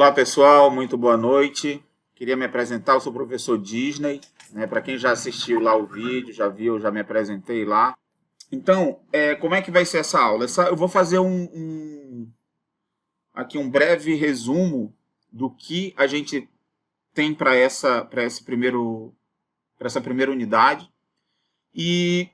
Olá pessoal, muito boa noite. Queria me apresentar, eu sou o professor Disney, né? Para quem já assistiu lá o vídeo, já viu, já me apresentei lá. Então, como é que vai ser essa aula? Eu vou fazer aqui um breve resumo do que a gente tem para essa primeira unidade. E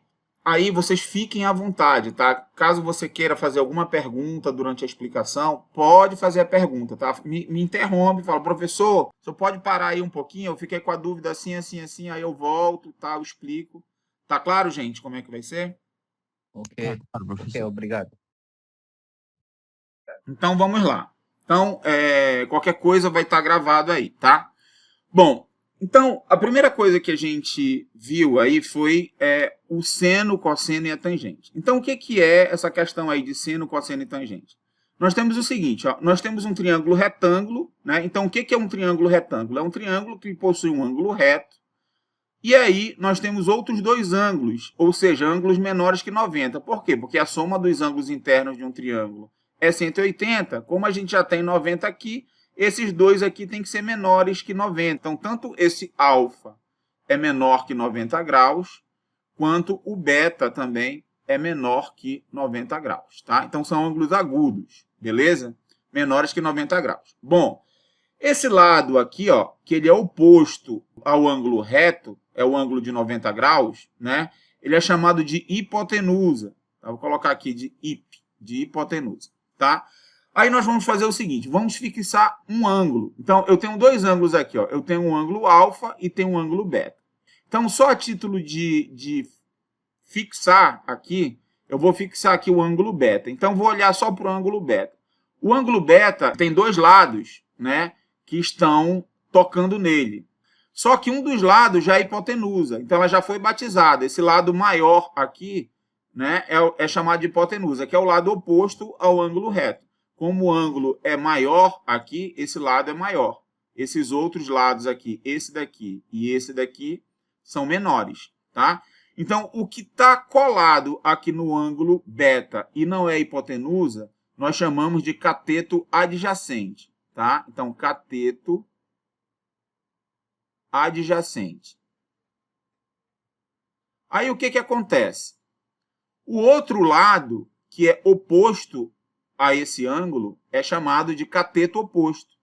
aí vocês fiquem à vontade, tá? Caso você queira fazer alguma pergunta durante a explicação, pode fazer a pergunta, tá? Me interrompe, fala, professor, você pode parar aí um pouquinho? Eu fiquei com a dúvida assim, aí eu volto, tá? Eu explico. Tá claro, gente, como é que vai ser? Ok, obrigado. Então vamos lá. Então, qualquer coisa vai estar gravado aí, tá? Bom, então, a primeira coisa que a gente viu aí foi o seno, o cosseno e a tangente. Então, o que é essa questão aí de seno, cosseno e tangente? Nós temos o seguinte, ó, nós temos um triângulo retângulo, né? Então, o que é um triângulo retângulo? É um triângulo que possui um ângulo reto, e aí nós temos outros dois ângulos, ou seja, ângulos menores que 90. Por quê? Porque a soma dos ângulos internos de um triângulo é 180, como a gente já tem 90 aqui, esses dois aqui têm que ser menores que 90. Então, tanto esse alfa é menor que 90 graus, quanto o beta também é menor que 90 graus, tá? Então, são ângulos agudos, beleza? Menores que 90 graus. Bom, esse lado aqui, ó, que ele é oposto ao ângulo reto, é o ângulo de 90 graus, né? Ele é chamado de hipotenusa. Tá? Vou colocar aqui de hipotenusa, tá? Aí nós vamos fazer o seguinte, vamos fixar um ângulo. Então, eu tenho dois ângulos aqui, ó. Eu tenho um ângulo alfa e tenho um ângulo beta. Então, só a título de fixar aqui, eu vou fixar aqui o ângulo beta. Então, vou olhar só para o ângulo beta. O ângulo beta tem dois lados, né, que estão tocando nele. Só que um dos lados já é hipotenusa, então ela já foi batizada. Esse lado maior aqui, né, é chamado de hipotenusa, que é o lado oposto ao ângulo reto. Como o ângulo é maior aqui, esse lado é maior. Esses outros lados aqui, esse daqui e esse daqui, são menores, tá? Então, o que está colado aqui no ângulo beta e não é hipotenusa, nós chamamos de cateto adjacente, tá? Então, cateto adjacente. Aí, o que acontece? O outro lado, que é oposto a esse ângulo, é chamado de cateto oposto.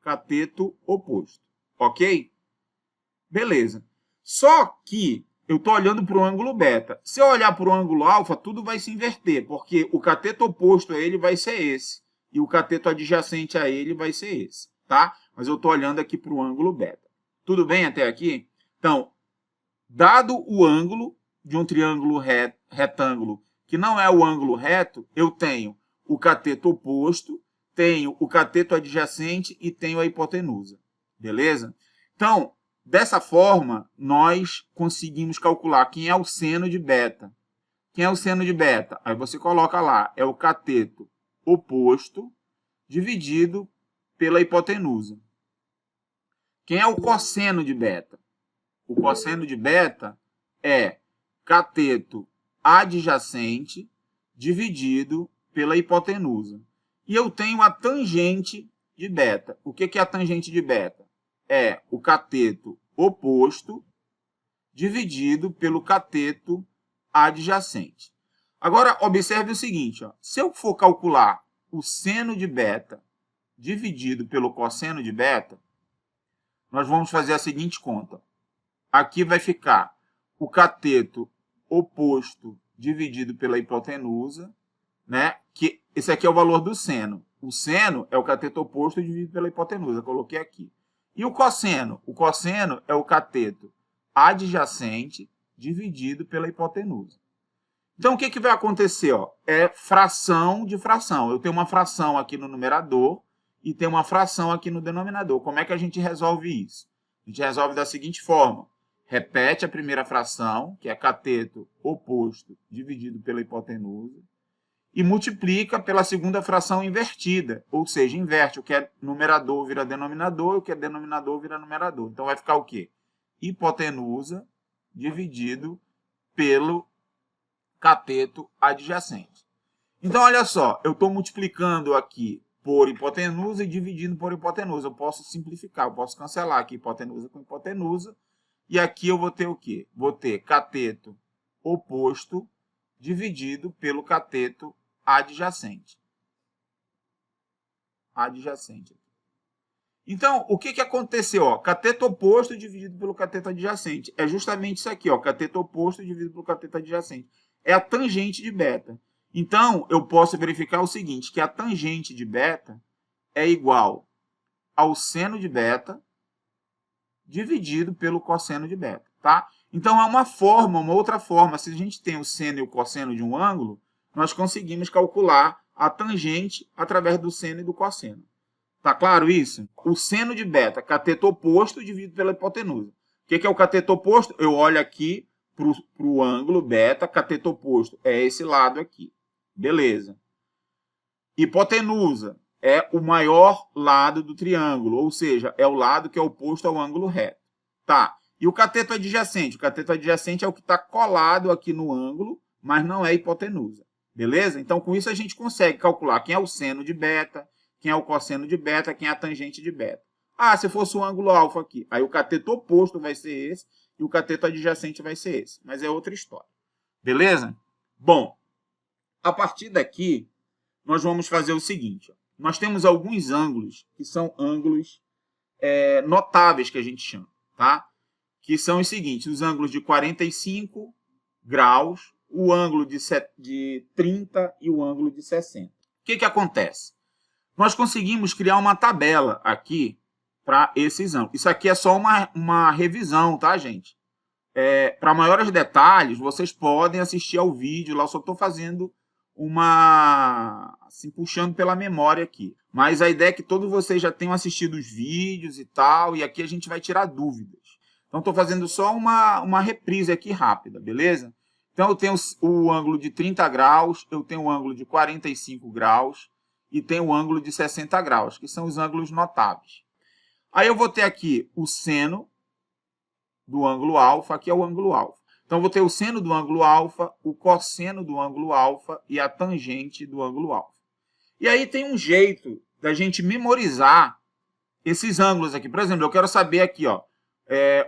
Cateto oposto, ok? Beleza. Só que eu estou olhando para o ângulo beta. Se eu olhar para o ângulo alfa, tudo vai se inverter, porque o cateto oposto a ele vai ser esse, e o cateto adjacente a ele vai ser esse, tá? Mas eu estou olhando aqui para o ângulo beta. Tudo bem até aqui? Então, dado o ângulo de um triângulo retângulo, que não é o ângulo reto, eu tenho o cateto oposto, tenho o cateto adjacente e tenho a hipotenusa. Beleza? Então, dessa forma, nós conseguimos calcular quem é o seno de beta. Quem é o seno de beta? Aí você coloca lá, é o cateto oposto dividido pela hipotenusa. Quem é o cosseno de beta? O cosseno de beta é cateto adjacente dividido pela hipotenusa. E eu tenho a tangente de beta. O que é a tangente de beta? É o cateto oposto dividido pelo cateto adjacente. Agora, observe o seguinte, ó. Se eu for calcular o seno de beta dividido pelo cosseno de beta, nós vamos fazer a seguinte conta. Aqui vai ficar o cateto oposto dividido pela hipotenusa, né? Que esse aqui é o valor do seno. O seno é o cateto oposto dividido pela hipotenusa, coloquei aqui. E o cosseno? O cosseno é o cateto adjacente dividido pela hipotenusa. Então, o que vai acontecer? Ó? É fração de fração. Eu tenho uma fração aqui no numerador e tenho uma fração aqui no denominador. Como é que a gente resolve isso? A gente resolve da seguinte forma. Repete a primeira fração, que é cateto oposto dividido pela hipotenusa, e multiplica pela segunda fração invertida, ou seja, inverte o que é numerador vira denominador, e o que é denominador vira numerador. Então vai ficar o quê? Hipotenusa dividido pelo cateto adjacente. Então olha só, eu estou multiplicando aqui por hipotenusa e dividindo por hipotenusa. Eu posso simplificar, eu posso cancelar aqui hipotenusa com hipotenusa. E aqui eu vou ter o quê? Vou ter cateto oposto dividido pelo cateto adjacente. Adjacente. Então, o que aconteceu? Ó, cateto oposto dividido pelo cateto adjacente. É justamente isso aqui, ó, cateto oposto dividido pelo cateto adjacente. É a tangente de beta. Então, eu posso verificar o seguinte, que a tangente de beta é igual ao seno de beta dividido pelo cosseno de beta, tá? Então, é uma forma, uma outra forma. Se a gente tem o seno e o cosseno de um ângulo, nós conseguimos calcular a tangente através do seno e do cosseno. Tá claro isso? O seno de beta, cateto oposto dividido pela hipotenusa. O que é o cateto oposto? Eu olho aqui para o ângulo beta, cateto oposto é esse lado aqui. Beleza. Hipotenusa é o maior lado do triângulo, ou seja, é o lado que é oposto ao ângulo reto. Tá. E o cateto adjacente? O cateto adjacente é o que está colado aqui no ângulo, mas não é hipotenusa. Beleza? Então, com isso, a gente consegue calcular quem é o seno de beta, quem é o cosseno de beta, quem é a tangente de beta. Ah, se fosse o ângulo alfa aqui, aí o cateto oposto vai ser esse e o cateto adjacente vai ser esse. Mas é outra história. Beleza? Bom, a partir daqui, nós vamos fazer o seguinte. Ó. Nós temos alguns ângulos que são ângulos notáveis, que a gente chama, tá? Que são os seguintes, os ângulos de 45 graus, o ângulo de 30 e o ângulo de 60. O que acontece? Nós conseguimos criar uma tabela aqui para esses ângulos. Isso aqui é só uma revisão, tá, gente? Para maiores detalhes, vocês podem assistir ao vídeo. Lá eu só estou fazendo assim, puxando pela memória aqui. Mas a ideia é que todos vocês já tenham assistido os vídeos e tal, e aqui a gente vai tirar dúvidas. Então, estou fazendo só uma reprise aqui rápida, beleza? Então, eu tenho o ângulo de 30 graus, eu tenho o ângulo de 45 graus, e tem o ângulo de 60 graus, que são os ângulos notáveis. Aí eu vou ter aqui o seno do ângulo alfa, aqui é o ângulo alfa. Então, eu vou ter o seno do ângulo alfa, o cosseno do ângulo alfa e a tangente do ângulo alfa. E aí tem um jeito da gente memorizar esses ângulos aqui. Por exemplo, eu quero saber aqui, ó,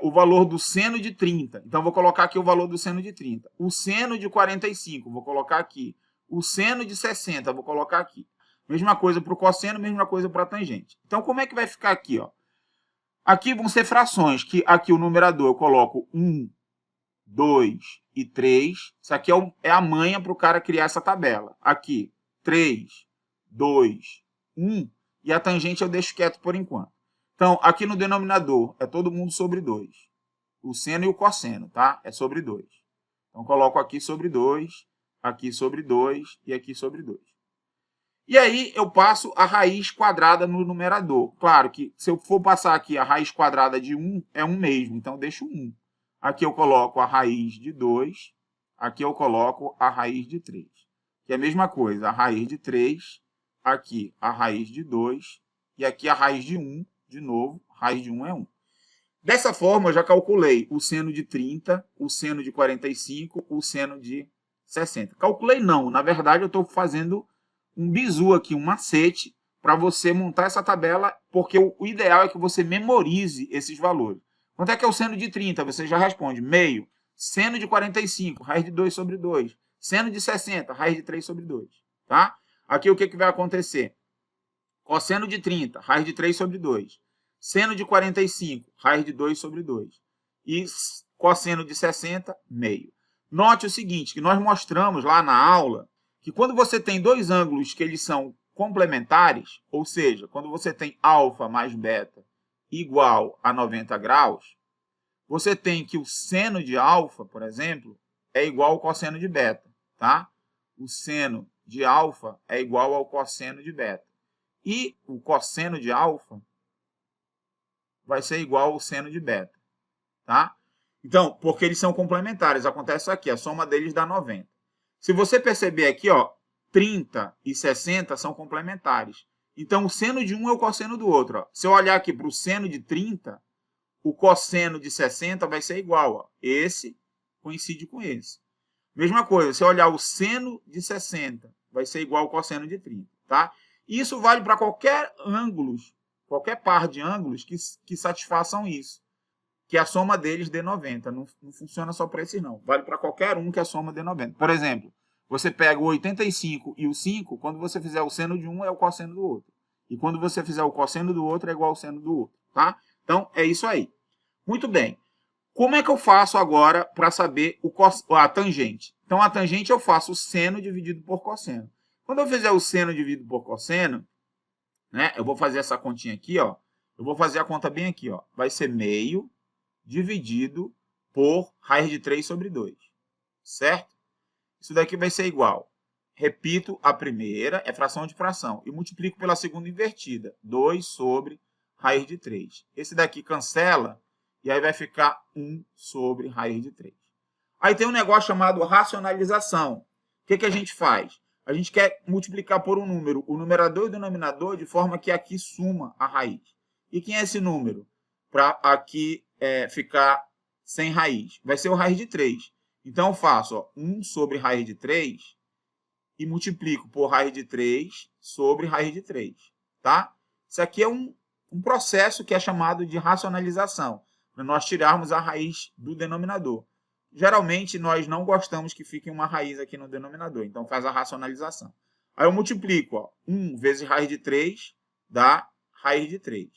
o valor do seno de 30. Então, eu vou colocar aqui o valor do seno de 30. O seno de 45, vou colocar aqui. O seno de 60, vou colocar aqui. Mesma coisa para o cosseno, mesma coisa para a tangente. Então, como é que vai ficar aqui? Ó? Aqui vão ser frações, que aqui o numerador eu coloco 1, 2 e 3. Isso aqui é a manha para o cara criar essa tabela. Aqui, 3, 2, 1. E a tangente eu deixo quieto por enquanto. Então, aqui no denominador é todo mundo sobre 2. O seno e o cosseno, tá? É sobre 2. Então, coloco aqui sobre 2, aqui sobre 2 e aqui sobre 2. E aí eu passo a raiz quadrada no numerador. Claro que se eu for passar aqui a raiz quadrada de 1, é 1 mesmo. Então, eu deixo 1. Aqui eu coloco a raiz de 2. Aqui eu coloco a raiz de 3. Que é a mesma coisa. A raiz de 3. Aqui a raiz de 2. E aqui a raiz de 1. De novo, a raiz de 1 é 1. Dessa forma, eu já calculei o seno de 30, o seno de 45, o seno de 60. Calculei não. Na verdade, eu estou fazendo um bizu aqui, um macete, para você montar essa tabela, porque o ideal é que você memorize esses valores. Quanto é que é o seno de 30? Você já responde meio. Seno de 45, raiz de 2 sobre 2. Seno de 60, raiz de 3 sobre 2. Tá? Aqui o que vai acontecer? Cosseno de 30, raiz de 3 sobre 2. Seno de 45, raiz de 2 sobre 2. E cosseno de 60, meio. Note o seguinte, que nós mostramos lá na aula, que quando você tem dois ângulos que eles são complementares, ou seja, quando você tem alfa mais beta igual a 90 graus, você tem que o seno de alfa, por exemplo, é igual ao cosseno de beta, tá? O seno de alfa é igual ao cosseno de beta. E o cosseno de alfa vai ser igual ao seno de beta, tá? Então, porque eles são complementares, acontece isso aqui, a soma deles dá 90. Se você perceber aqui, ó, 30 e 60 são complementares. Então, o seno de um é o cosseno do outro. Ó. Se eu olhar aqui para o seno de 30, o cosseno de 60 vai ser igual. Ó. Esse coincide com esse. Mesma coisa, se eu olhar o seno de 60, vai ser igual ao cosseno de 30. Tá? E isso vale para qualquer par de ângulos que satisfaçam isso, que a soma deles dê 90. Não funciona só para esses, não. Vale para qualquer um que a soma dê 90. Por exemplo, você pega o 85 e o 5, quando você fizer o seno de um, é o cosseno do outro. E quando você fizer o cosseno do outro, é igual ao seno do outro, tá? Então, é isso aí. Muito bem. Como é que eu faço agora para saber a tangente? Então, a tangente eu faço o seno dividido por cosseno. Quando eu fizer o seno dividido por cosseno, né, eu vou fazer essa continha aqui, ó. Eu vou fazer a conta bem aqui, ó. Vai ser meio dividido por raiz de 3 sobre 2. Certo? Isso daqui vai ser igual. Repito, a primeira é fração de fração. E multiplico pela segunda invertida. 2 sobre raiz de 3. Esse daqui cancela. E aí vai ficar 1 sobre raiz de 3. Aí tem um negócio chamado racionalização. O que a gente faz? A gente quer multiplicar por um número, o numerador e o denominador, de forma que aqui suma a raiz. E quem é esse número? Para aqui ficar sem raiz. Vai ser o raiz de 3. Então, eu faço 1 sobre raiz de 3 e multiplico por raiz de 3 sobre raiz de 3. Tá? Isso aqui é um processo que é chamado de racionalização, para nós tirarmos a raiz do denominador. Geralmente, nós não gostamos que fique uma raiz aqui no denominador, então faz a racionalização. Aí eu multiplico, 1 vezes raiz de 3 dá raiz de 3.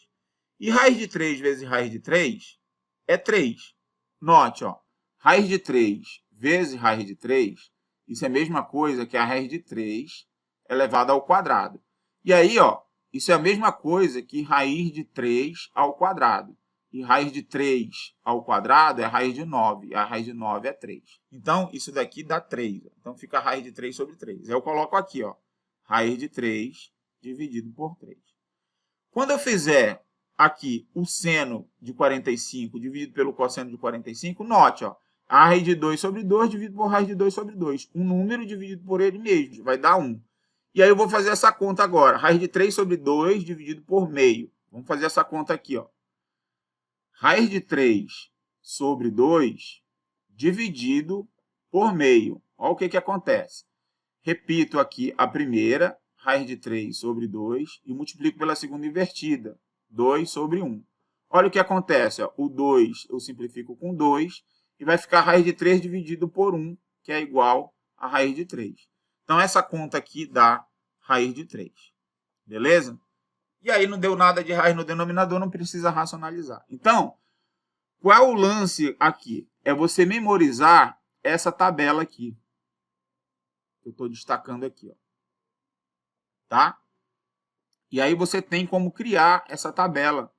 E raiz de 3 vezes raiz de 3 é 3. Note, ó, raiz de 3 vezes raiz de 3, isso é a mesma coisa que a raiz de 3 elevado ao quadrado. E aí, ó, isso é a mesma coisa que raiz de 3 ao quadrado. E raiz de 3 ao quadrado é raiz de 9. E a raiz de 9 é 3. Então, isso daqui dá 3. Então, fica a raiz de 3 sobre 3. Eu coloco aqui, ó, raiz de 3 dividido por 3. Quando eu fizer aqui o seno de 45 dividido pelo cosseno de 45, note, ó, a raiz de 2 sobre 2 dividido por raiz de 2 sobre 2. Um número dividido por ele mesmo, vai dar 1. E aí eu vou fazer essa conta agora. Raiz de 3 sobre 2 dividido por meio. Vamos fazer essa conta aqui, ó. Raiz de 3 sobre 2 dividido por meio. Olha o que acontece. Repito aqui a primeira, raiz de 3 sobre 2, e multiplico pela segunda invertida, 2 sobre 1. Olha o que acontece. Ó. O 2 eu simplifico com 2, e vai ficar raiz de 3 dividido por 1, que é igual a raiz de 3. Então, essa conta aqui dá raiz de 3. Beleza? E aí não deu nada de raiz no denominador, não precisa racionalizar. Então, qual é o lance aqui? É você memorizar essa tabela aqui. Eu estou destacando aqui, ó. Tá? E aí você tem como criar essa tabela,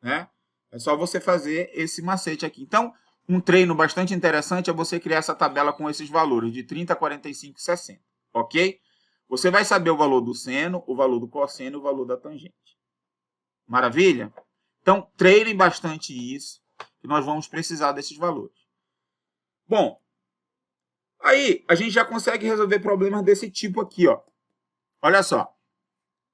né? É só você fazer esse macete aqui. Então, um treino bastante interessante é você criar essa tabela com esses valores de 30, 45 e 60, ok? Você vai saber o valor do seno, o valor do cosseno e o valor da tangente. Maravilha? Então, treinem bastante isso, que nós vamos precisar desses valores. Bom, aí a gente já consegue resolver problemas desse tipo aqui, ó. Olha só.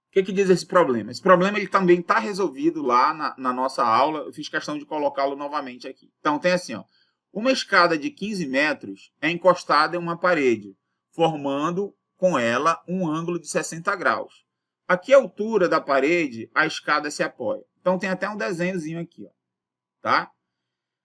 O que diz esse problema? Esse problema ele também está resolvido lá na nossa aula. Eu fiz questão de colocá-lo novamente aqui. Então, tem assim, ó. Uma escada de 15 metros é encostada em uma parede, formando com ela um ângulo de 60 graus. Aqui a altura da parede, a escada se apoia. Então, tem até um desenhozinho aqui, ó. Tá?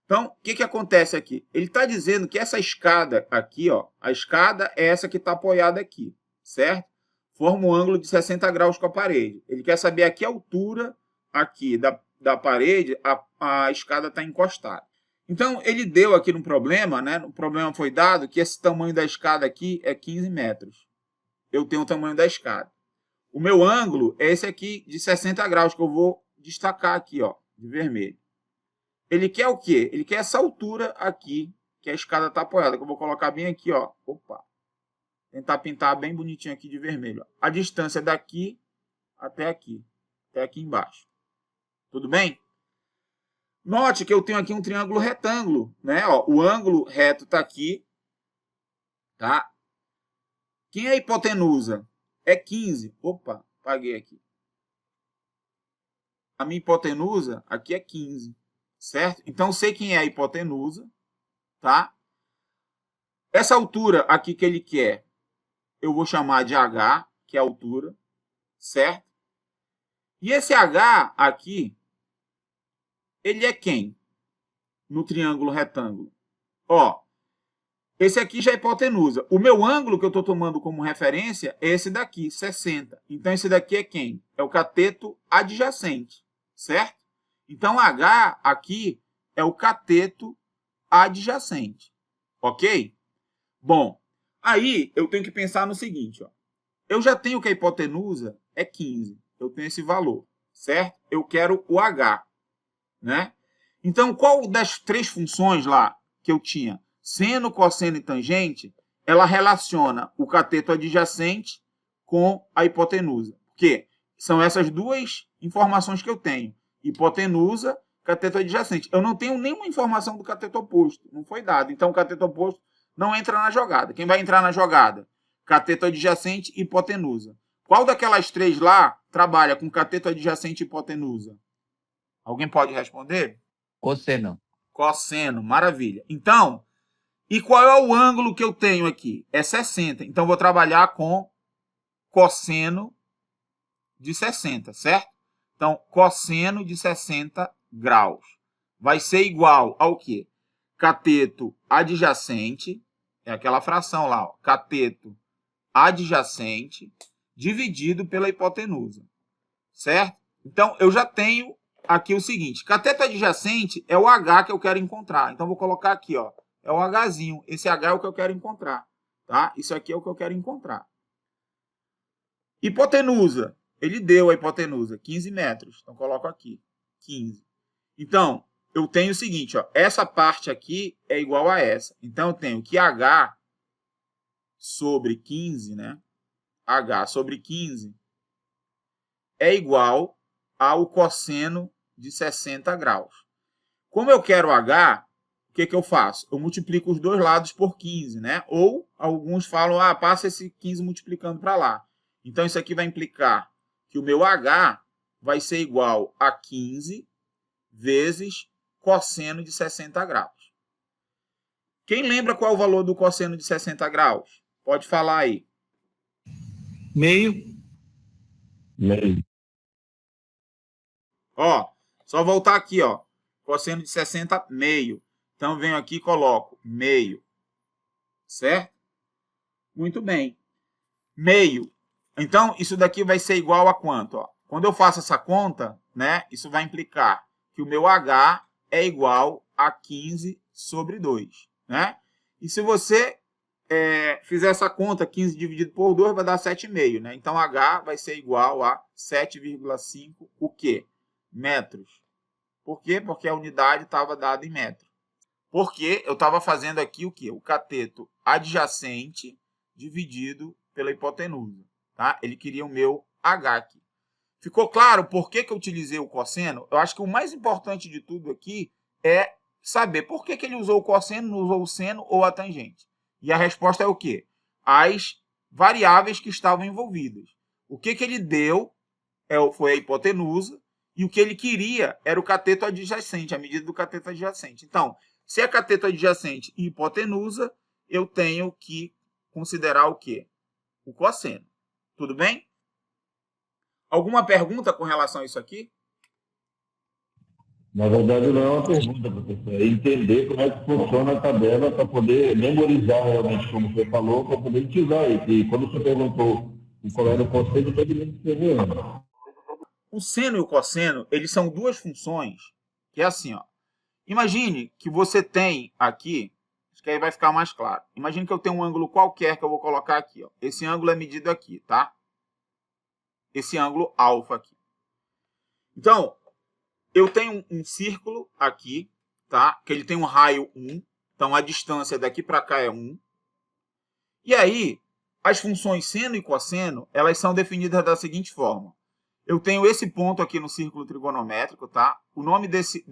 Então, o que acontece aqui? Ele está dizendo que essa escada aqui, ó, a escada é essa que está apoiada aqui, certo? Forma um ângulo de 60 graus com a parede. Ele quer saber a que altura aqui da parede a escada está encostada. Então, ele deu aqui no problema, né? O problema foi dado que esse tamanho da escada aqui é 15 metros. Eu tenho o tamanho da escada. O meu ângulo é esse aqui de 60 graus, que eu vou destacar aqui, ó, de vermelho. Ele quer o quê? Ele quer essa altura aqui, que a escada está apoiada, que eu vou colocar bem aqui, ó. Opa! Tentar pintar bem bonitinho aqui de vermelho. Ó. A distância daqui até aqui embaixo. Tudo bem? Note que eu tenho aqui um triângulo retângulo, né? Ó, o ângulo reto está aqui, tá? Quem é a hipotenusa? É 15. Opa, apaguei aqui. A minha hipotenusa aqui é 15, certo? Então, eu sei quem é a hipotenusa, tá? Essa altura aqui que ele quer, eu vou chamar de H, que é a altura, certo? E esse H aqui, ele é quem? No triângulo retângulo. Ó, esse aqui já é hipotenusa. O meu ângulo que eu estou tomando como referência é esse daqui, 60. Então, esse daqui é quem? É o cateto adjacente, certo? Então, H aqui é o cateto adjacente, ok? Bom, aí eu tenho que pensar no seguinte, ó. Eu já tenho que a hipotenusa é 15. Eu tenho esse valor, certo? Eu quero o H, né? Então, qual das três funções lá que eu tinha? Seno, cosseno e tangente, ela relaciona o cateto adjacente com a hipotenusa. Porque são essas duas informações que eu tenho. Hipotenusa, cateto adjacente. Eu não tenho nenhuma informação do cateto oposto. Não foi dado. Então, o cateto oposto não entra na jogada. Quem vai entrar na jogada? Cateto adjacente e hipotenusa. Qual daquelas três lá trabalha com cateto adjacente e hipotenusa? Alguém pode responder? Cosseno. Cosseno, maravilha. Então, e qual é o ângulo que eu tenho aqui? É 60. Então, vou trabalhar com cosseno de 60, certo? Então, cosseno de 60 graus vai ser igual ao quê? Cateto adjacente, é aquela fração lá, ó, cateto adjacente dividido pela hipotenusa, certo? Então, eu já tenho aqui o seguinte, cateto adjacente é o H que eu quero encontrar. Então, vou colocar aqui, ó, é o Hzinho. Esse H é o que eu quero encontrar, tá? Isso aqui é o que eu quero encontrar. Hipotenusa. Ele deu a hipotenusa, 15 metros. Então, coloco aqui, 15. Então, eu tenho o seguinte, ó, essa parte aqui é igual a essa. Então, eu tenho que H sobre 15, né? H sobre 15 é igual ao cosseno de 60 graus. Como eu quero H, o que eu faço? Eu multiplico os dois lados por 15, né? Ou alguns falam, passa esse 15 multiplicando para lá. Então, isso aqui vai implicar que o meu H vai ser igual a 15 vezes cosseno de 60 graus. Quem lembra qual é o valor do cosseno de 60 graus? Pode falar aí. Meio. Ó, só voltar aqui, ó. Cosseno de 60, meio. Então, venho aqui e coloco meio. Certo? Muito bem. Meio. Então, isso daqui vai ser igual a quanto? Ó? Quando eu faço essa conta, né, isso vai implicar que o meu H é igual a 15 sobre 2. Né? E se você fizer essa conta, 15 dividido por 2 vai dar 7,5. Né? Então, H vai ser igual a 7,5 o quê? Metros. Por quê? Porque a unidade estava dada em metro. Porque eu estava fazendo aqui o quê? O cateto adjacente dividido pela hipotenusa. Tá? Ele queria o meu H aqui. Ficou claro por que eu utilizei o cosseno? Eu acho que o mais importante de tudo aqui é saber por que ele usou o cosseno, não usou o seno ou a tangente. E a resposta é o quê? As variáveis que estavam envolvidas. O que ele deu foi a hipotenusa e o que ele queria era o cateto adjacente, a medida do cateto adjacente. Então, se é cateto adjacente e hipotenusa, eu tenho que considerar o quê? O cosseno. Tudo bem? Alguma pergunta com relação a isso aqui? Na verdade, não é uma pergunta, professor. É entender como é que funciona a tabela para poder memorizar realmente, como você falou, para poder utilizar isso. E quando você perguntou qual era o conceito, todo mundo escreveu. O seno e o cosseno, eles são duas funções que é assim, ó. Imagine que você tem aqui, acho que aí vai ficar mais claro. Imagine que eu tenho um ângulo qualquer que eu vou colocar aqui, ó. Esse ângulo é medido aqui, tá? Esse ângulo alfa aqui. Então, eu tenho um círculo aqui, tá? Que ele tem um raio 1. Então, a distância daqui para cá é 1. E aí, as funções seno e cosseno, elas são definidas da seguinte forma. Eu tenho esse ponto aqui no círculo trigonométrico, tá? O nome desse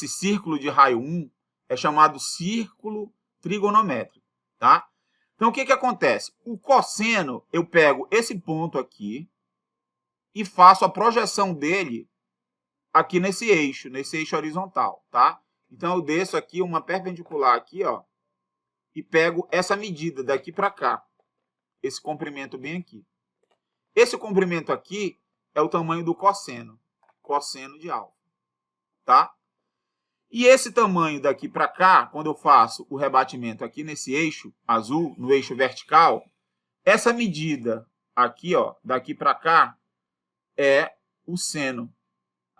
círculo de raio 1 é chamado círculo trigonométrico, tá? Então, o que acontece? O cosseno, eu pego esse ponto aqui e faço a projeção dele aqui nesse eixo horizontal, tá? Então, eu desço aqui uma perpendicular aqui, ó, e pego essa medida daqui para cá, esse comprimento bem aqui. Esse comprimento aqui é o tamanho do cosseno de alfa, tá? E esse tamanho daqui para cá, quando eu faço o rebatimento aqui nesse eixo azul, no eixo vertical, essa medida aqui, ó, daqui para cá, é o seno.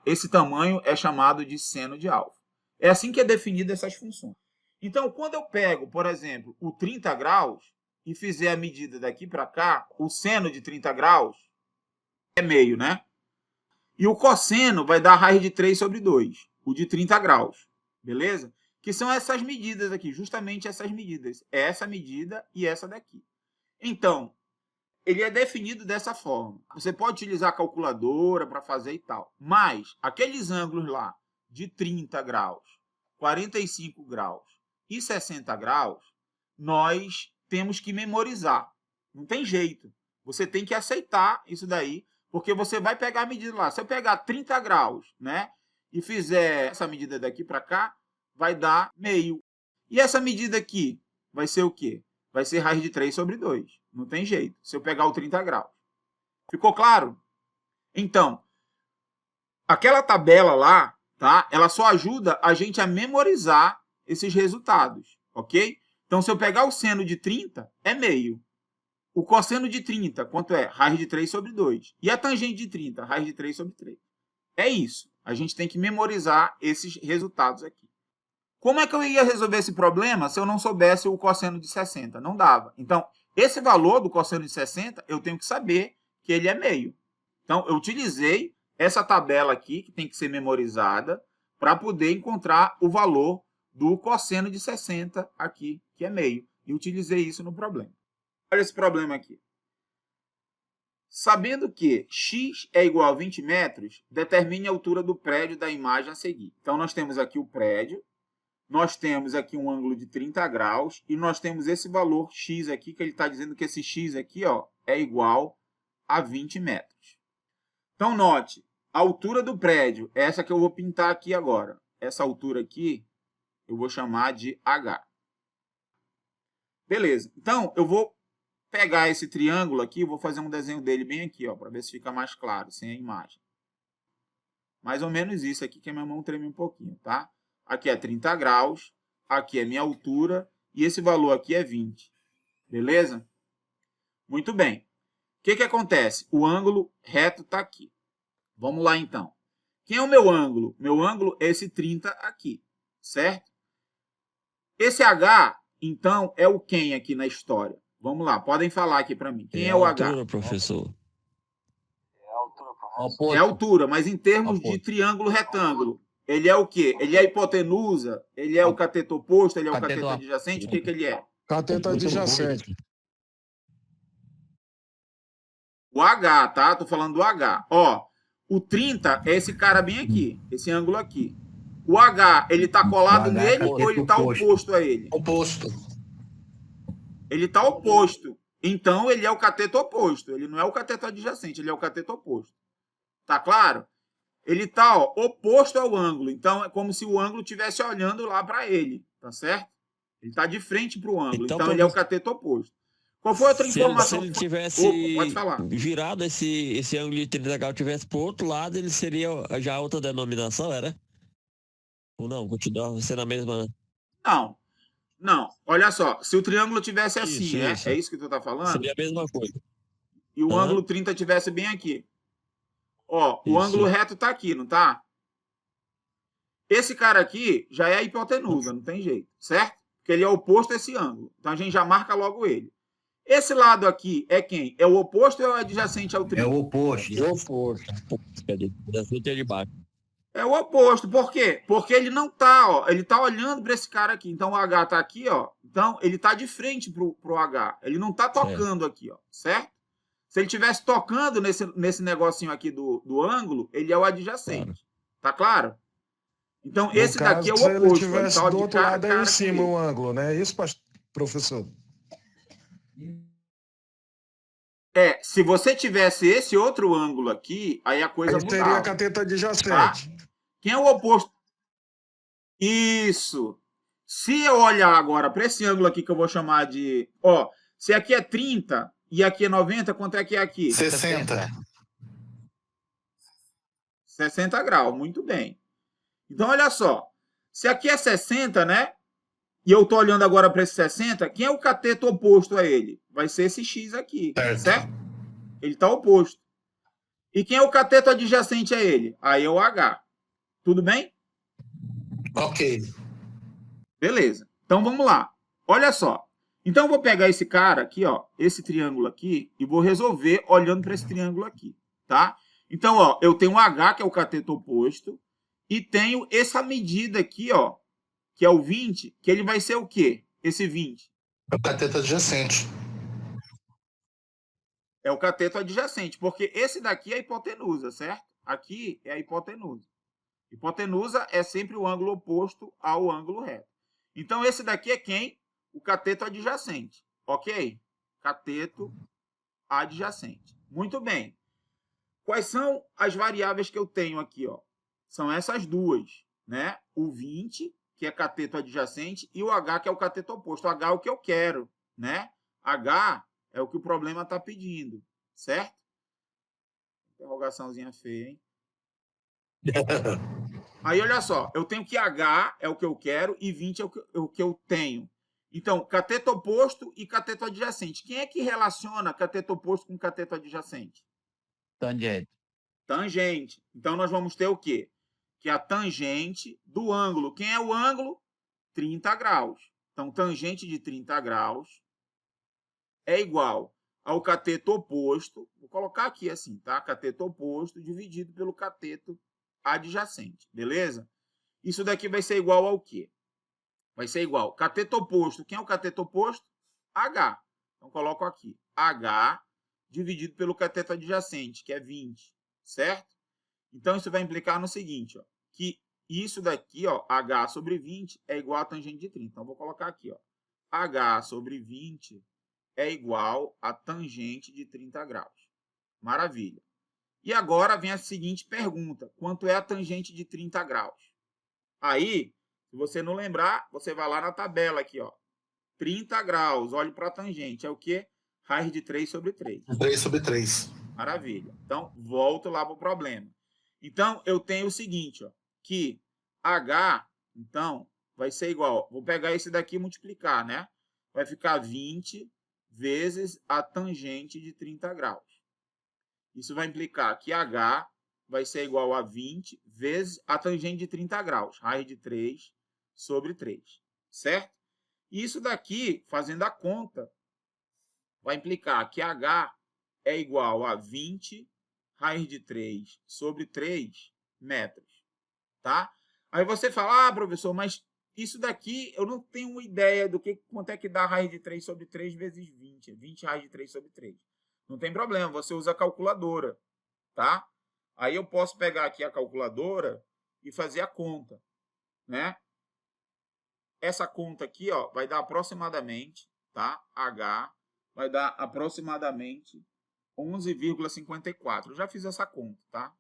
Esse tamanho é chamado de seno de alfa. É assim que é definida essas funções. Então, quando eu pego, por exemplo, o 30 graus e fizer a medida daqui para cá, o seno de 30 graus é meio, né? E o cosseno vai dar a raiz de 3 sobre 2, o de 30 graus, beleza? Que são essas medidas aqui, justamente essas medidas. Essa medida e essa daqui. Então, ele é definido dessa forma. Você pode utilizar a calculadora para fazer e tal. Mas aqueles ângulos lá de 30 graus, 45 graus e 60 graus, nós temos que memorizar. Não tem jeito. Você tem que aceitar isso daí, porque você vai pegar a medida lá. Se eu pegar 30 graus, né, e fizer essa medida daqui para cá, vai dar meio. E essa medida aqui vai ser o quê? Vai ser raiz de 3 sobre 2. Não tem jeito, se eu pegar o 30 graus. Ficou claro? Então, aquela tabela lá, tá? Ela só ajuda a gente a memorizar esses resultados, ok? Então, se eu pegar o seno de 30, é meio. O cosseno de 30, quanto é? Raiz de 3 sobre 2. E a tangente de 30? Raiz de 3 sobre 3. É isso. A gente tem que memorizar esses resultados aqui. Como é que eu ia resolver esse problema se eu não soubesse o cosseno de 60? Não dava. Então, esse valor do cosseno de 60, eu tenho que saber que ele é meio. Então, eu utilizei essa tabela aqui, que tem que ser memorizada, para poder encontrar o valor do cosseno de 60 aqui, que é meio. E utilizei isso no problema. Olha esse problema aqui. Sabendo que x é igual a 20 metros, determine a altura do prédio da imagem a seguir. Então, nós temos aqui o prédio. Nós temos aqui um ângulo de 30 graus e nós temos esse valor x aqui, que ele está dizendo que esse x aqui, ó, é igual a 20 metros. Então, note, a altura do prédio, essa que eu vou pintar aqui agora. Essa altura aqui, eu vou chamar de h. Beleza. Então, eu vou pegar esse triângulo aqui, vou fazer um desenho dele bem aqui, ó, para ver se fica mais claro, sem a imagem. Mais ou menos isso aqui, que a minha mão treme um pouquinho, tá? Aqui é 30 graus, aqui é minha altura, e esse valor aqui é 20. Beleza? Muito bem. O que acontece? O ângulo reto está aqui. Vamos lá, então. Quem é o meu ângulo? Meu ângulo é esse 30 aqui, certo? Esse H, então, é o quem aqui na história? Vamos lá, podem falar aqui para mim. Quem é o H? Altura, professor. É a altura, mas em termos de triângulo retângulo. Ele é o quê? Ele é a hipotenusa? Ele é o cateto oposto? Ele é o cateto adjacente? O que ele é? Cateto adjacente. O H, tá? Tô falando do H. Ó, o 30 é esse cara bem aqui, esse ângulo aqui. O H, ele tá colado nele ou ele tá oposto a ele? Oposto. Ele tá oposto. Então, ele é o cateto oposto. Ele não é o cateto adjacente, ele é o cateto oposto. Tá claro? Ele está oposto ao ângulo. Então, é como se o ângulo estivesse olhando lá para ele. Tá certo? Ele está de frente para o ângulo. Então, ele é o cateto oposto. Qual foi a outra informação? Se ele tivesse pode falar. Girado esse ângulo de 30 graus, tivesse para o outro lado, ele seria já outra denominação, era? Ou não? Continua sendo a mesma? Não. Não. Olha só. Se o triângulo tivesse assim, isso. É isso que tu está falando? Seria a mesma coisa. E o ângulo 30 tivesse bem aqui. Ó, o ângulo reto está aqui, não tá? Esse cara aqui já é a hipotenusa, não tem jeito, certo? Porque ele é oposto a esse ângulo. Então, a gente já marca logo ele. Esse lado aqui é quem? É o oposto ou é o adjacente ao 30? É o oposto. É o oposto. De baixo. É o oposto. Por quê? Porque ele não tá, ó. Ele tá olhando para esse cara aqui. Então, o H tá aqui, ó. Então, ele tá de frente pro H. Ele não tá tocando aqui, ó. Certo? Se ele estivesse tocando nesse negocinho aqui do ângulo, ele é o adjacente. Claro. Tá claro? Então, no esse caso, daqui é o oposto. Se ele estivesse do outro lado, aí em cima o ângulo, né? Isso, professor? Se você tivesse esse outro ângulo aqui, aí a coisa mudava. Teria a cateto adjacente. Tá? Quem é o oposto? Isso. Se eu olhar agora para esse ângulo aqui que eu vou chamar de... Ó, se aqui é 30, E aqui é 90, quanto é que é aqui? 60. 60 graus, muito bem. Então, olha só. Se aqui é 60, né? E eu estou olhando agora para esse 60, quem é o cateto oposto a ele? Vai ser esse X aqui, certo? Ele está oposto. E quem é o cateto adjacente a ele? Aí é o H. Tudo bem? Ok. Beleza. Então, vamos lá. Olha só. Então, eu vou pegar esse cara aqui, ó, esse triângulo aqui, e vou resolver olhando para esse triângulo aqui, tá? Então, ó, eu tenho o H, que é o cateto oposto, e tenho essa medida aqui, ó, que é o 20, que ele vai ser o quê? Esse 20. É o cateto adjacente. É o cateto adjacente, porque esse daqui é a hipotenusa, certo? Aqui é a hipotenusa. Hipotenusa é sempre o ângulo oposto ao ângulo reto. Então, esse daqui é quem? O cateto adjacente, ok? Cateto adjacente. Muito bem. Quais são as variáveis que eu tenho aqui, ó? São essas duas, né? O 20, que é cateto adjacente, e o H, que é o cateto oposto. O H é o que eu quero, né? H é o que o problema está pedindo, certo? Interrogaçãozinha feia, hein? Aí, olha só, eu tenho que H é o que eu quero e 20 é o que eu tenho. Então, cateto oposto e cateto adjacente. Quem é que relaciona cateto oposto com cateto adjacente? Tangente. Tangente. Então, nós vamos ter o quê? Que é a tangente do ângulo. Quem é o ângulo? 30 graus. Então, tangente de 30 graus é igual ao cateto oposto. Vou colocar aqui assim, tá? Cateto oposto dividido pelo cateto adjacente. Beleza? Isso daqui vai ser igual ao quê? Vai ser igual. Cateto oposto. Quem é o cateto oposto? H. Então, coloco aqui. H dividido pelo cateto adjacente, que é 20. Certo? Então, isso vai implicar no seguinte, ó, que isso daqui, ó, H sobre 20 é igual a tangente de 30. Então, vou colocar aqui, ó. H sobre 20 é igual a tangente de 30 graus. Maravilha. E agora vem a seguinte pergunta. Quanto é a tangente de 30 graus? Aí, se você não lembrar, você vai lá na tabela aqui, ó. 30 graus, olhe para a tangente. É o quê? Raiz de 3 sobre 3. 3 sobre 3. Maravilha. Então, volto lá para o problema. Então, eu tenho o seguinte, ó, que H, então, vai ser igual. Vou pegar esse daqui e multiplicar, né? Vai ficar 20 vezes a tangente de 30 graus. Isso vai implicar que H vai ser igual a 20 vezes a tangente de 30 graus. Raiz de 3 sobre 3. Certo? E isso daqui, fazendo a conta, vai implicar que H é igual a 20 raiz de 3 sobre 3 metros, tá? Aí você fala, professor, mas isso daqui eu não tenho uma ideia do quanto é que dá raiz de 3 sobre 3 vezes 20. 20 raiz de 3 sobre 3. Não tem problema, você usa a calculadora, tá? Aí eu posso pegar aqui a calculadora e fazer a conta, né? Essa conta aqui, ó, vai dar aproximadamente, tá? H vai dar aproximadamente 11,54. Eu já fiz essa conta, tá?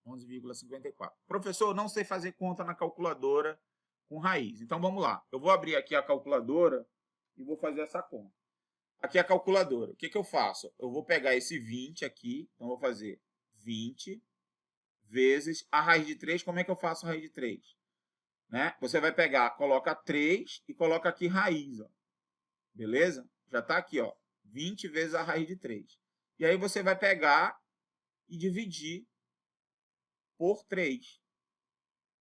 11,54. Professor, não sei fazer conta na calculadora com raiz. Então, vamos lá. Eu vou abrir aqui a calculadora e vou fazer essa conta. Aqui é a calculadora. O que eu faço? Eu vou pegar esse 20 aqui. Então, eu vou fazer 20 vezes a raiz de 3. Como é que eu faço a raiz de 3? Né? Você vai pegar, coloca 3 e coloca aqui raiz. Ó. Beleza? Já está aqui, ó. 20 vezes a raiz de 3. E aí você vai pegar e dividir por 3.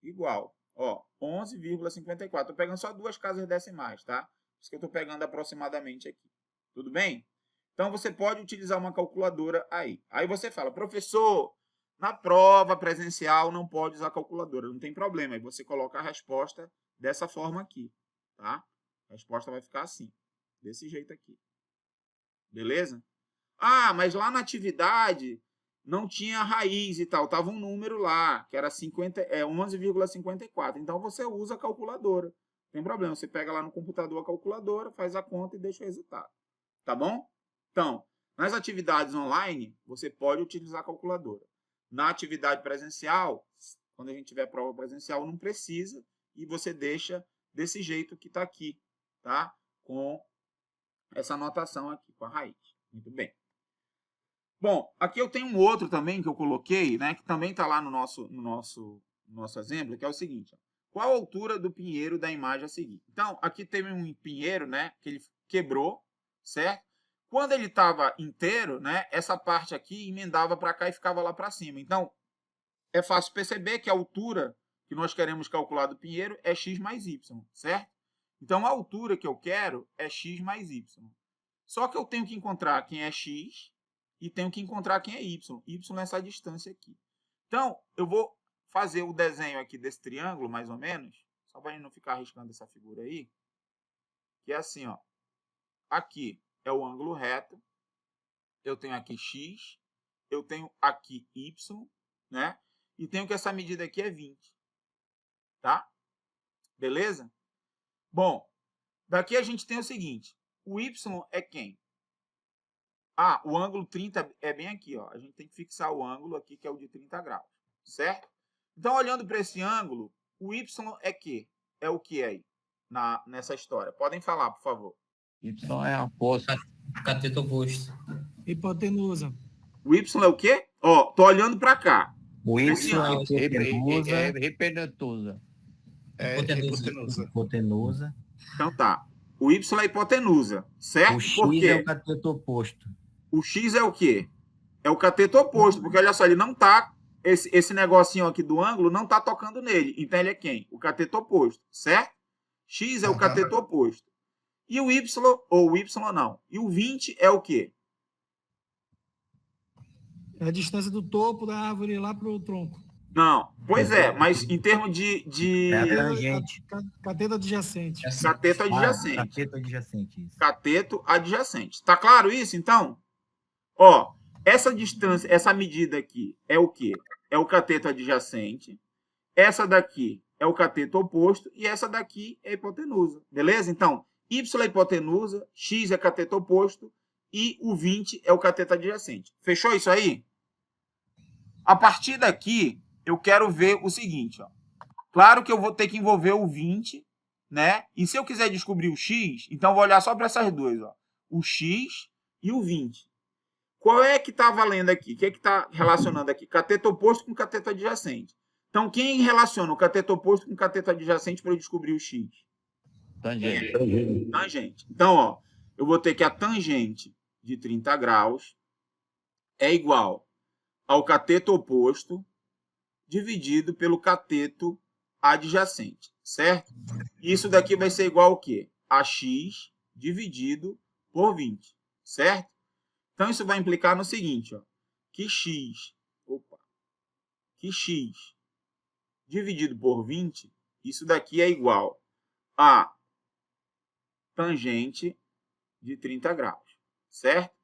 Igual. Ó, 11,54. Estou pegando só duas casas decimais, tá? Por isso que eu estou pegando aproximadamente aqui. Tudo bem? Então, você pode utilizar uma calculadora aí. Aí você fala, professor, na prova presencial não pode usar calculadora. Não tem problema. Aí você coloca a resposta dessa forma aqui, tá? A resposta vai ficar assim. Desse jeito aqui. Beleza? Ah, mas lá na atividade não tinha raiz e tal. Tava um número lá, que era 11,54. Então, você usa a calculadora. Não tem problema. Você pega lá no computador a calculadora, faz a conta e deixa o resultado. Tá bom? Então, nas atividades online, você pode utilizar a calculadora. Na atividade presencial, quando a gente tiver prova presencial, não precisa. E você deixa desse jeito que está aqui, tá? Com essa anotação aqui, com a raiz. Muito bem. Bom, aqui eu tenho um outro também que eu coloquei, né, que também está lá no nosso exemplo, que é o seguinte. Ó. Qual a altura do pinheiro da imagem a seguir? Então, aqui tem um pinheiro, né, que ele quebrou, certo? Quando ele estava inteiro, né, essa parte aqui emendava para cá e ficava lá para cima. Então, é fácil perceber que a altura que nós queremos calcular do pinheiro é x mais y, certo? Então, a altura que eu quero é x mais y. Só que eu tenho que encontrar quem é x e tenho que encontrar quem é y. Y é essa distância aqui. Então, eu vou fazer o desenho aqui desse triângulo, mais ou menos, só para a gente não ficar arriscando essa figura aí, que é assim, ó. Aqui é o ângulo reto, eu tenho aqui x, eu tenho aqui y, né? E tenho que essa medida aqui é 20, tá? Beleza? Bom, daqui a gente tem o seguinte, o y é quem? Ah, o ângulo 30 é bem aqui, ó. A gente tem que fixar o ângulo aqui, que é o de 30 graus, certo? Então, olhando para esse ângulo, o y é que? É o que aí nessa história? Podem falar, por favor. Y é oposto. Cateto oposto. Hipotenusa. O y é o quê? Ó, tô olhando para cá. O Y Esse ângulo. é hipotenusa. Hipotenusa. Hipotenusa. Então tá. O y é hipotenusa, certo? O X Por quê? é o cateto oposto. O x é o quê? É o cateto oposto, porque olha só, ele não tá, esse negocinho aqui do ângulo não tá tocando nele. Então ele é quem? O cateto oposto, certo? X é o cateto oposto. E o y, ou o y não. E o 20 é o quê? É a distância do topo da árvore lá para o tronco. Não. Pois é, mas em termos de É a tangente. Cateto adjacente. cateto adjacente. Cateto adjacente. Isso. Cateto adjacente. Tá claro isso, então? Ó, essa distância, essa medida aqui é o quê? É o cateto adjacente. Essa daqui é o cateto oposto e essa daqui é a hipotenusa. Beleza? Então, y é hipotenusa, x é cateto oposto e o 20 é o cateto adjacente. Fechou isso aí? A partir daqui, eu quero ver o seguinte, ó. Claro que eu vou ter que envolver o 20, né? E se eu quiser descobrir o x, então eu vou olhar só para essas duas, ó. O x e o 20. Qual é que está valendo aqui? O que é que está relacionando aqui? Cateto oposto com cateto adjacente. Então, quem relaciona o cateto oposto com o cateto adjacente para eu descobrir o x? Tangente. Tangente. Então, ó, eu vou ter que a tangente de 30 graus é igual ao cateto oposto dividido pelo cateto adjacente, certo? Isso daqui vai ser igual ao quê? A x dividido por 20, certo? Então, isso vai implicar no seguinte, ó, que x dividido por 20, isso daqui é igual a tangente de 30 graus, certo?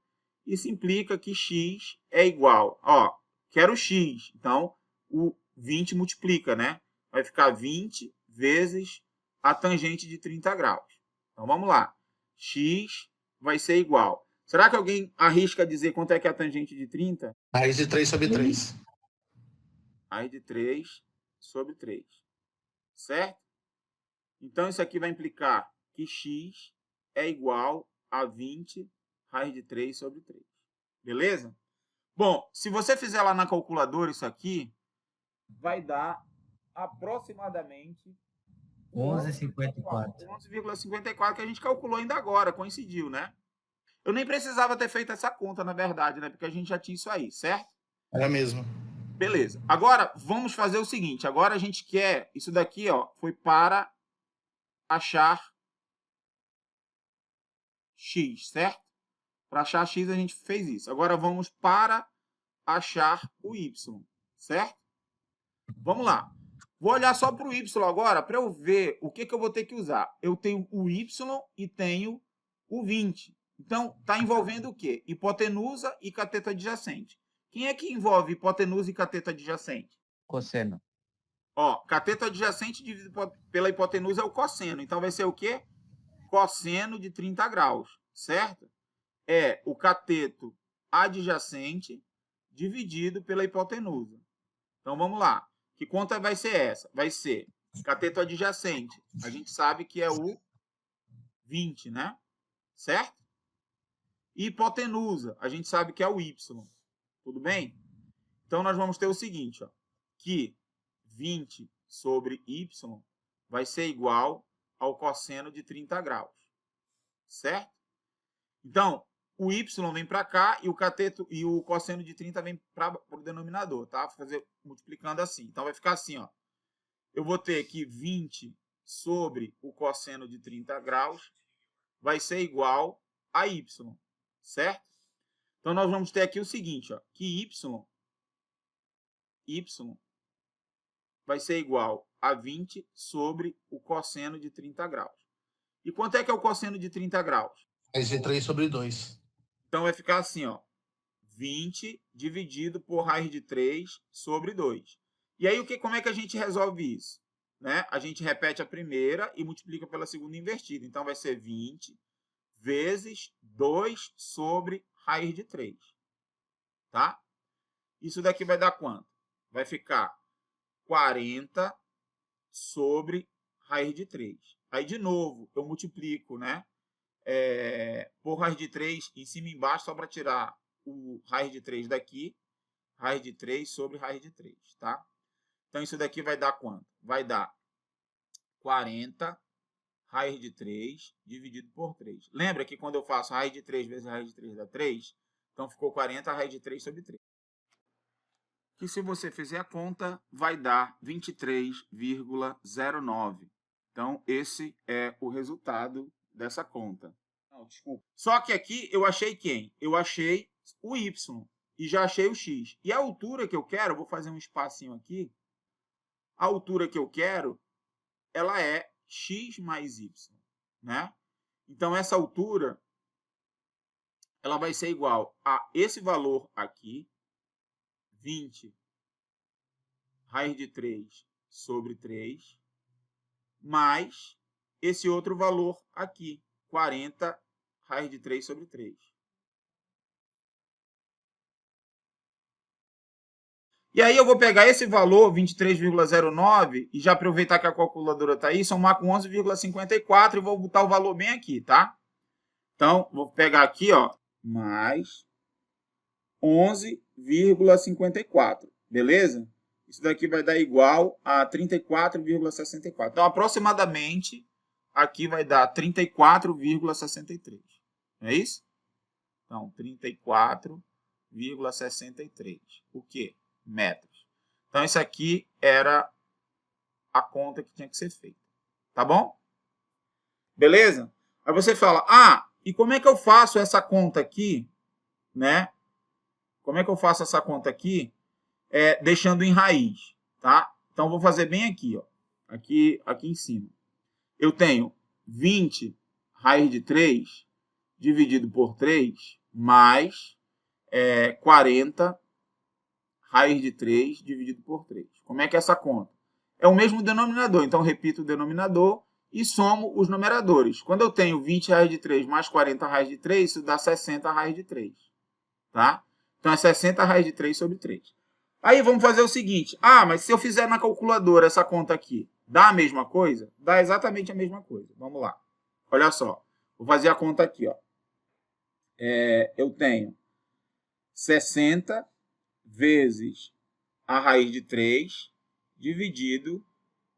Isso implica que x é igual, ó, quero x, então o 20 multiplica, né? Vai ficar 20 vezes a tangente de 30 graus. Então, vamos lá. X vai ser igual. Será que alguém arrisca dizer quanto é que é a tangente de 30? Raiz de 3 sobre 3. Raiz de 3 sobre 3. Certo? Então, isso aqui vai implicar que x é igual a 20 raiz de 3 sobre 3. Beleza? Bom, se você fizer lá na calculadora isso aqui, vai dar aproximadamente 11,54. 11,54 que a gente calculou ainda agora, coincidiu, né? Eu nem precisava ter feito essa conta, na verdade, né? Porque a gente já tinha isso aí, certo? Era mesmo. Beleza. Agora, vamos fazer o seguinte. Agora a gente quer... Isso daqui, ó, foi para achar x, certo? Para achar x, a gente fez isso. Agora, vamos para achar o y, certo? Vamos lá. Vou olhar só para o y agora, para eu ver o que eu vou ter que usar. Eu tenho o y e tenho o 20. Então, está envolvendo o quê? Hipotenusa e cateto adjacente. Quem é que envolve hipotenusa e cateto adjacente? Cosseno. Ó, cateto adjacente dividido pela hipotenusa é o cosseno. Então, vai ser o quê? Cosseno de 30 graus, certo? É o cateto adjacente dividido pela hipotenusa. Então, vamos lá. Que conta vai ser essa? Vai ser cateto adjacente. A gente sabe que é o 20, né? Certo? E hipotenusa, a gente sabe que é o y. Tudo bem? Então, nós vamos ter o seguinte, ó, que 20 sobre y vai ser igual ao cosseno de 30 graus. Certo? Então, o y vem para cá e o cateto e o cosseno de 30 vem para o denominador, tá? Vou fazer multiplicando assim. Então, vai ficar assim, ó. Eu vou ter aqui 20 sobre o cosseno de 30 graus vai ser igual a y, certo? Então, nós vamos ter aqui o seguinte, ó, que y vai ser igual a 20 sobre o cosseno de 30 graus. E quanto é que é o cosseno de 30 graus? Raiz de 3 sobre 2. Então, vai ficar assim, ó, 20 dividido por raiz de 3 sobre 2. E aí, como é que a gente resolve isso? Né? A gente repete a primeira e multiplica pela segunda invertida. Então, vai ser 20 vezes 2 sobre raiz de 3. Tá? Isso daqui vai dar quanto? Vai ficar 40 sobre raiz de 3. Aí, de novo, eu multiplico, né? Por raiz de 3 em cima e embaixo, só para tirar o raiz de 3 daqui. Raiz de 3 sobre raiz de 3, tá? Então, isso daqui vai dar quanto? Vai dar 40 raiz de 3 dividido por 3. Lembra que quando eu faço raiz de 3 vezes raiz de 3 dá 3? Então, ficou 40 raiz de 3 sobre 3. Que se você fizer a conta, vai dar 23,09. Então, esse é o resultado dessa conta. Não, desculpa. Só que aqui eu achei quem? Eu achei o y e já achei o x. E a altura que eu quero, eu vou fazer um espacinho aqui. A altura que eu quero, ela é x mais y, né? Então, essa altura, ela vai ser igual a esse valor aqui, 20 raiz de 3 sobre 3, mais esse outro valor aqui, 40 raiz de 3 sobre 3. E aí eu vou pegar esse valor, 23,09, e já aproveitar que a calculadora está aí, somar com 11,54 e vou botar o valor bem aqui, tá? Então, vou pegar aqui, ó, mais 11,54, beleza? Isso daqui vai dar igual a 34,64. Então, aproximadamente, aqui vai dar 34,63. Não é isso? Então, 34,63. O quê? Metros. Então, isso aqui era a conta que tinha que ser feita. Tá bom? Beleza? Aí você fala, e como é que eu faço essa conta aqui, né? Como é que eu faço essa conta aqui, deixando em raiz, tá? Então, vou fazer bem aqui, ó. Aqui em cima. Eu tenho 20 raiz de 3 dividido por 3 mais 40 raiz de 3 dividido por 3. Como é que é essa conta? É o mesmo denominador, então repito o denominador e somo os numeradores. Quando eu tenho 20 raiz de 3 mais 40 raiz de 3, isso dá 60 raiz de 3. Tá? Então é 60 raiz de 3 sobre 3. Aí vamos fazer o seguinte. Mas se eu fizer na calculadora essa conta aqui, dá a mesma coisa? Dá exatamente a mesma coisa. Vamos lá. Olha só. Vou fazer a conta aqui, ó. Eu tenho 60 vezes a raiz de 3 dividido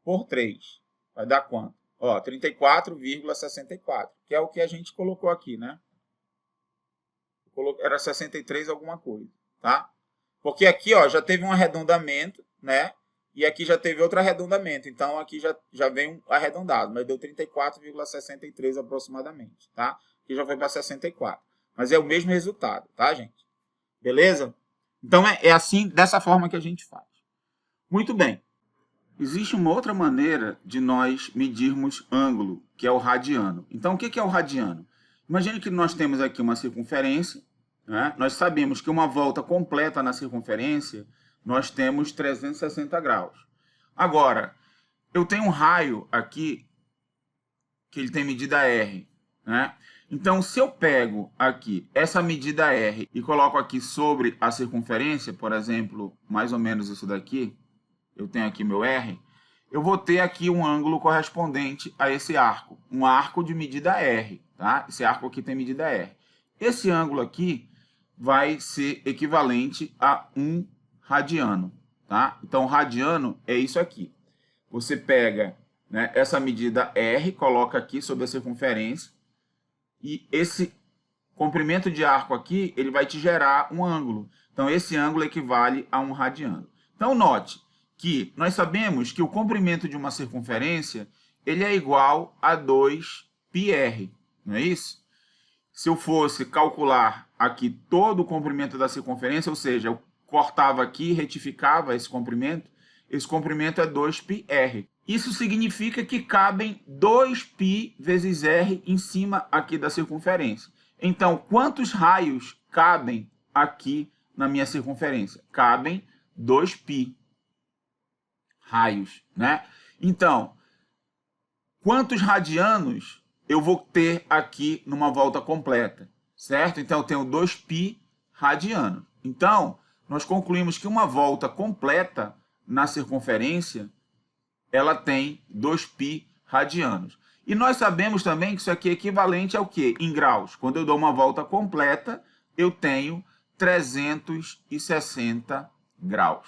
por 3. Vai dar quanto? Ó, 34,64, que é o que a gente colocou aqui, né? Era 63 alguma coisa, tá? Porque aqui, ó, já teve um arredondamento, né? E aqui já teve outro arredondamento. Então, aqui já vem um arredondado, mas deu 34,63 aproximadamente, tá? Aqui já foi para 64. Mas é o mesmo resultado, tá, gente? Beleza? Então, é assim, dessa forma que a gente faz. Muito bem. Existe uma outra maneira de nós medirmos ângulo, que é o radiano. Então, o que é o radiano? Imagine que nós temos aqui uma circunferência, né? Nós sabemos que uma volta completa na circunferência, nós temos 360 graus. Agora, eu tenho um raio aqui, que ele tem medida R, né? Então, se eu pego aqui essa medida R e coloco aqui sobre a circunferência, por exemplo, mais ou menos isso daqui, eu tenho aqui meu R, eu vou ter aqui um ângulo correspondente a esse arco, um arco de medida R, tá? Esse arco aqui tem medida R. esse ângulo aqui vai ser equivalente a 1 radiano, tá? Então, radiano é isso aqui. Você pega, né, essa medida R, coloca aqui sobre a circunferência, e esse comprimento de arco aqui, ele vai te gerar um ângulo. Então, esse ângulo equivale a 1 radiano. Então, note que nós sabemos que o comprimento de uma circunferência, ele é igual a 2πr, não é isso? Se eu fosse calcular aqui todo o comprimento da circunferência, ou seja, eu cortava aqui, retificava esse comprimento é 2πr. Isso significa que cabem 2π vezes r em cima aqui da circunferência. Então, quantos raios cabem aqui na minha circunferência? Cabem 2π raios, né? Então, quantos radianos eu vou ter aqui numa volta completa, certo? Então, eu tenho 2π radianos. Então, nós concluímos que uma volta completa na circunferência, ela tem 2π radianos. E nós sabemos também que isso aqui é equivalente ao quê? Em graus. Quando eu dou uma volta completa, eu tenho 360 graus,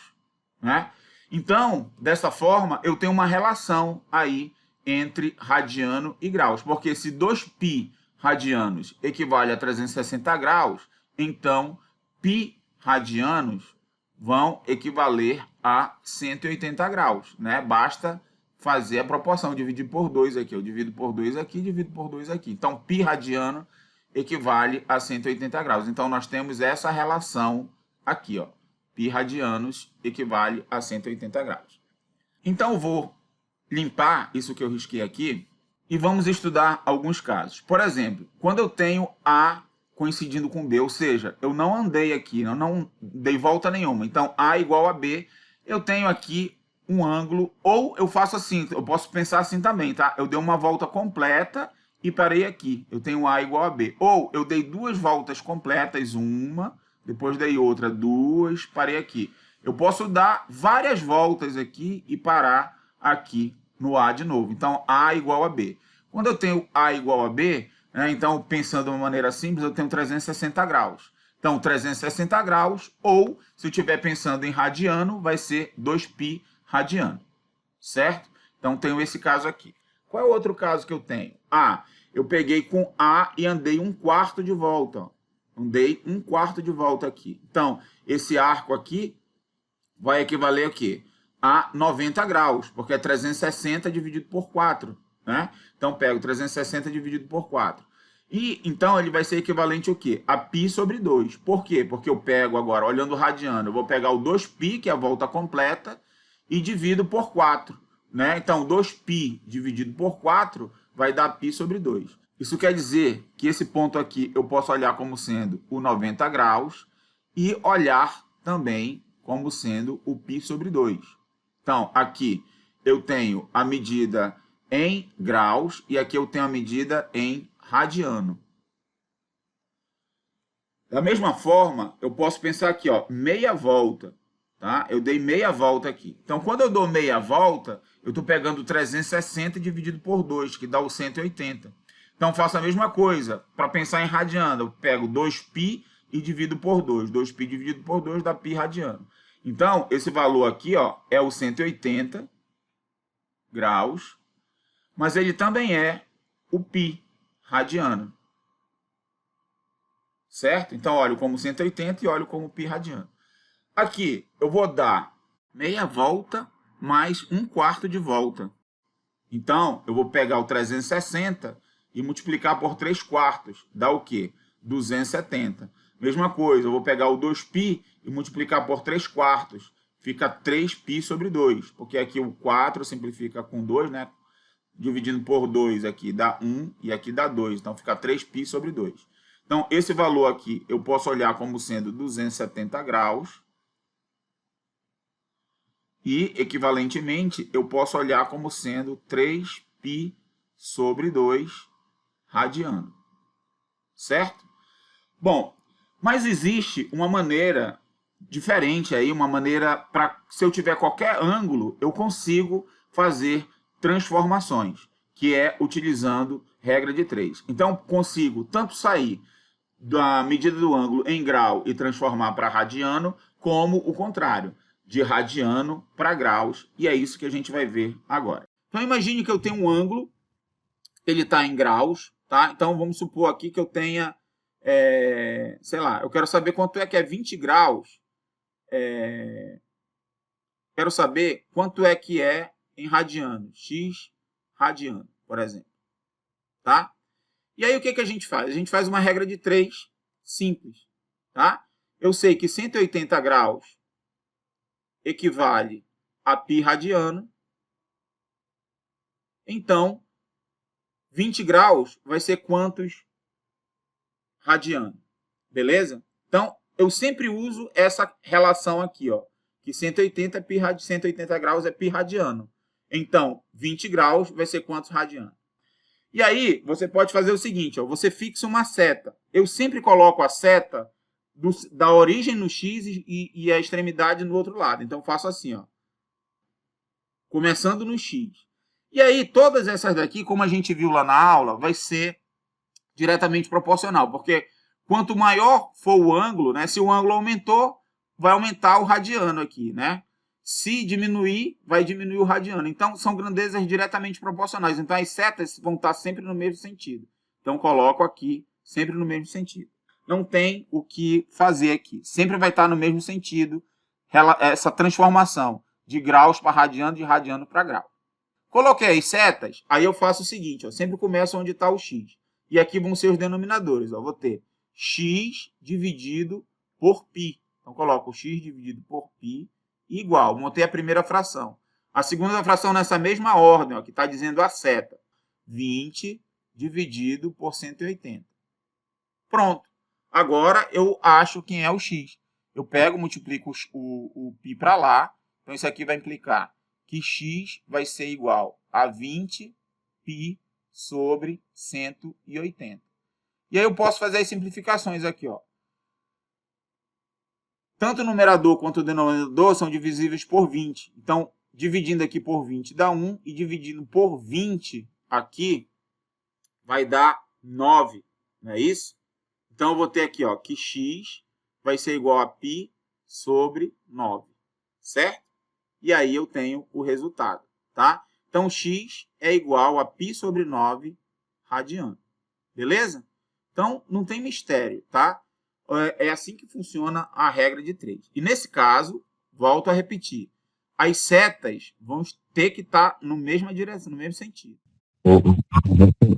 né? Então, dessa forma, eu tenho uma relação aí entre radiano e graus, porque se 2π radianos equivale a 360 graus, então π radianos vão equivaler a 180 graus, né? Basta fazer a proporção, dividir por 2 aqui. Eu divido por 2 aqui, divido por 2 aqui. Então, π radiano equivale a 180 graus. Então, nós temos essa relação aqui, ó. Π radianos equivale a 180 graus. Então, eu vou limpar isso que eu risquei aqui e vamos estudar alguns casos. Por exemplo, quando eu tenho A coincidindo com B, ou seja, eu não andei aqui, eu não dei volta nenhuma. Então, A igual a B, eu tenho aqui um ângulo, ou eu faço assim, eu posso pensar assim também, tá? Eu dei uma volta completa e parei aqui. Eu tenho A igual a B. Ou eu dei duas voltas completas, uma, depois dei outra, duas, parei aqui. Eu posso dar várias voltas aqui e parar aqui no A de novo. Então, A igual a B. Quando eu tenho A igual a B, né, então, pensando de uma maneira simples, eu tenho 360 graus. Então, 360 graus, ou, se eu estiver pensando em radiano, vai ser 2π radiano. Certo? Então, tenho esse caso aqui. Qual é o outro caso que eu tenho? Eu peguei com A e andei 1/4 de volta. Ó. Andei 1/4 de volta aqui. Então, esse arco aqui vai equivaler a quê? A 90 graus, porque é 360 dividido por 4. Né? Então, pego 360 dividido por 4. E, então, ele vai ser equivalente ao quê? A π sobre 2. Por quê? Porque eu pego agora, olhando o radiano, eu vou pegar o 2π, que é a volta completa, e divido por 4. Né? Então, 2π dividido por 4 vai dar π sobre 2. Isso quer dizer que esse ponto aqui eu posso olhar como sendo o 90 graus e olhar também como sendo o π sobre 2. Então, aqui eu tenho a medida em graus e aqui eu tenho a medida em radiano. Da mesma forma, eu posso pensar aqui, ó, meia volta. Tá? Eu dei meia volta aqui. Então, quando eu dou meia volta, eu estou pegando 360 dividido por 2, que dá o 180. Então, faço a mesma coisa. Para pensar em radiano, eu pego 2π e divido por 2. 2π dividido por 2 dá π radiano. Então, esse valor aqui, ó, é o 180 graus, mas ele também é o π radiano. Certo? Então, olho como 180 e olho como π radiano. Aqui, eu vou dar meia volta mais 1/4 de volta. Então, eu vou pegar o 360 e multiplicar por 3/4. Dá o quê? 270. Mesma coisa, eu vou pegar o 2π e multiplicar por 3/4. Fica 3π sobre 2. Porque aqui o 4 simplifica com 2, né? Dividindo por 2 aqui dá 1 e aqui dá 2. Então, fica 3π sobre 2. Então, esse valor aqui eu posso olhar como sendo 270 graus. E, equivalentemente, eu posso olhar como sendo 3π sobre 2 radiano. Certo? Bom, mas existe uma maneira diferente aí, uma maneira para, se eu tiver qualquer ângulo, eu consigo fazer transformações, que é utilizando regra de 3. Então, consigo tanto sair da medida do ângulo em grau e transformar para radiano, como o contrário, de radiano para graus, e é isso que a gente vai ver agora. Então, imagine que eu tenho um ângulo, ele está em graus, tá? Então, vamos supor aqui que eu tenha, sei lá, eu quero saber quanto é que é 20 graus, quero saber quanto é que é em radiano, x radiano, por exemplo, tá? E aí, o que a gente faz? A gente faz uma regra de 3 simples, tá? Eu sei que 180 graus equivale a π radiano. Então, 20 graus vai ser quantos radiano? Beleza? Então, eu sempre uso essa relação aqui, ó, que 180 graus é π radiano. Então, 20 graus vai ser quantos radiano? E aí, você pode fazer o seguinte, ó, você fixa uma seta. Eu sempre coloco a seta da origem no x e a extremidade no outro lado. Então, eu faço assim, ó, começando no x. E aí, todas essas daqui, como a gente viu lá na aula, vai ser diretamente proporcional, porque quanto maior for o ângulo, né, se o ângulo aumentou, vai aumentar o radiano aqui, né? Se diminuir, vai diminuir o radiano. Então, são grandezas diretamente proporcionais. Então, as setas vão estar sempre no mesmo sentido. Então, coloco aqui sempre no mesmo sentido. Não tem o que fazer aqui. Sempre vai estar no mesmo sentido essa transformação de graus para radiano, de radiano para grau. Coloquei as setas, aí eu faço o seguinte, ó, sempre começo onde está o x. E aqui vão ser os denominadores. Ó, vou ter x dividido por π. Então, coloco x dividido por π igual. Montei a primeira fração. A segunda fração nessa mesma ordem, ó, que está dizendo a seta. 20 dividido por 180. Pronto. Agora eu acho quem é o x. Eu pego, multiplico o π para lá. Então, isso aqui vai implicar que x vai ser igual a 20 π sobre 180. E aí eu posso fazer as simplificações aqui, ó. Tanto o numerador quanto o denominador são divisíveis por 20. Então, dividindo aqui por 20 dá 1 e dividindo por 20 aqui vai dar 9, não é isso? Então, eu vou ter aqui, ó, que x vai ser igual a π sobre 9, certo? E aí eu tenho o resultado, tá? Então, x é igual a π sobre 9 radiano, beleza? Então, não tem mistério, tá? É assim que funciona a regra de 3. E nesse caso, volto a repetir, as setas vão ter que estar na mesma direção, no mesmo sentido.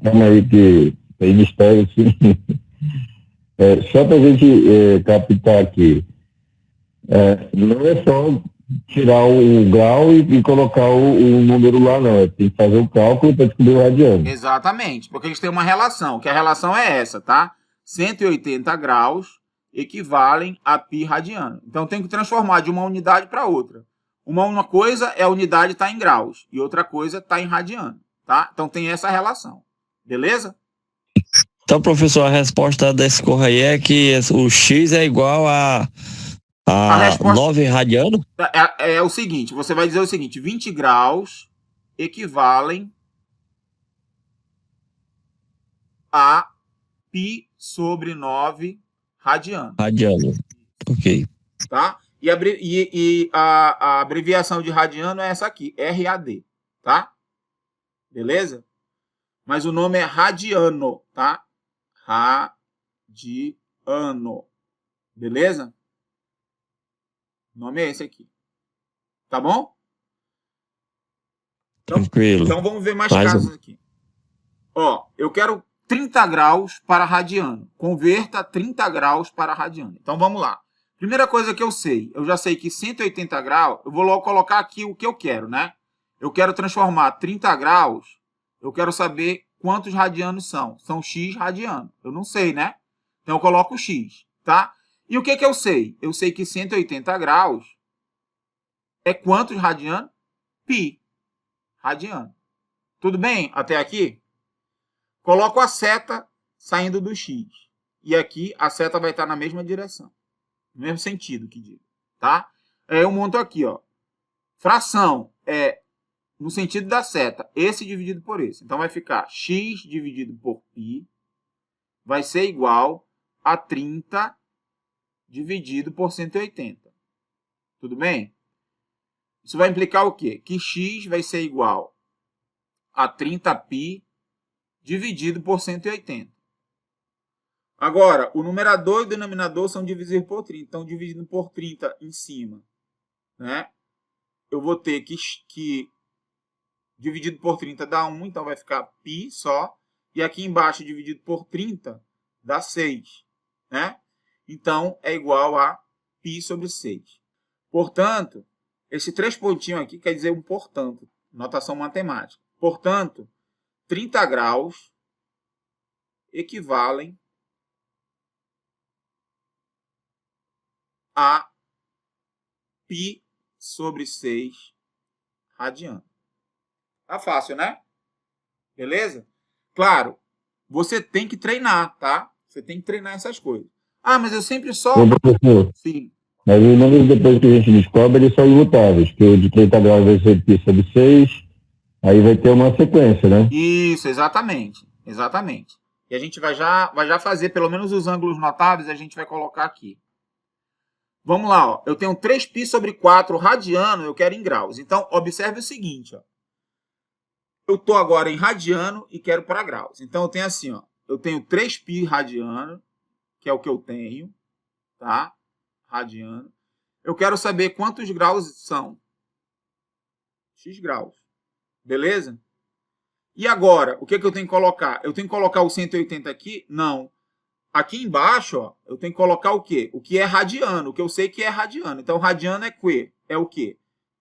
Calma aí que tem mistério, sim. Só para a gente captar aqui, não é só tirar o grau e colocar o número lá, não. Tem que fazer o cálculo para descobrir o radiano. Exatamente, porque eles têm uma relação, que a relação é essa, tá? 180 graus equivalem a π radiano. Então, tem que transformar de uma unidade para outra. Uma coisa é a unidade estar em graus e outra coisa está em radiano, tá? Então, tem essa relação. Beleza? Então, professor, a resposta desse correio aí é que o x é igual a resposta 9 radiano? É o seguinte, você vai dizer o seguinte, 20 graus equivalem a π sobre 9 radiano. Radiano, ok. Tá? E a abreviação de radiano é essa aqui, RAD, tá? Beleza? Mas o nome é radiano, tá? Radiano. Beleza? O nome é esse aqui. Tá bom? Tranquilo. Então vamos ver mais casos aqui. Ó, eu quero 30 graus para radiano. Converta 30 graus para radiano. Então vamos lá. Primeira coisa que eu sei, eu já sei que 180 graus, eu vou logo colocar aqui o que eu quero, né? Eu quero transformar 30 graus, eu quero saber quantos radianos são. São x radiano. Eu não sei, né? Então eu coloco x, tá? E o que eu sei? Eu sei que 180 graus é quantos radianos? Π radiano. Tudo bem até aqui? Coloco a seta saindo do x. E aqui a seta vai estar na mesma direção. No mesmo sentido que digo, tá? Eu monto aqui, ó. Fração é no sentido da seta. Esse dividido por esse. Então vai ficar x dividido por π vai ser igual a 30 dividido por 180. Tudo bem? Isso vai implicar o quê? Que x vai ser igual a 30π dividido por 180. Agora, o numerador e o denominador são divisíveis por 30. Então, dividindo por 30 em cima, né? Eu vou ter que dividido por 30 dá 1, então vai ficar π só. E aqui embaixo, dividido por 30, dá 6, né? Então, é igual a π sobre 6. Portanto, esse 3 pontinhos aqui quer dizer um portanto, notação matemática. Portanto, 30 graus equivalem a π sobre 6 radiano. Tá fácil, né? Beleza? Claro, você tem que treinar, tá? Você tem que treinar essas coisas. Ah, mas eu sempre só... Ô, professor, Sim. mas os números depois que a gente descobre, eles são imutáveis, que o de 30 graus vai ser π sobre 6, aí vai ter uma sequência, né? Isso, exatamente. Exatamente. E a gente vai já fazer, pelo menos os ângulos notáveis, a gente vai colocar aqui. Vamos lá, ó. Eu tenho 3π sobre 4 radiano, eu quero em graus. Então, observe o seguinte, ó. Eu estou agora em radiano e quero para graus. Então, eu tenho assim, ó. Eu tenho 3π radiano, que é o que eu tenho, tá? Radiano. Eu quero saber quantos graus são. X graus. Beleza? E agora, o que eu tenho que colocar? Eu tenho que colocar o 180 aqui? Não. Aqui embaixo, ó, eu tenho que colocar o quê? O que é radiano, o que eu sei que é radiano. Então, radiano é o quê?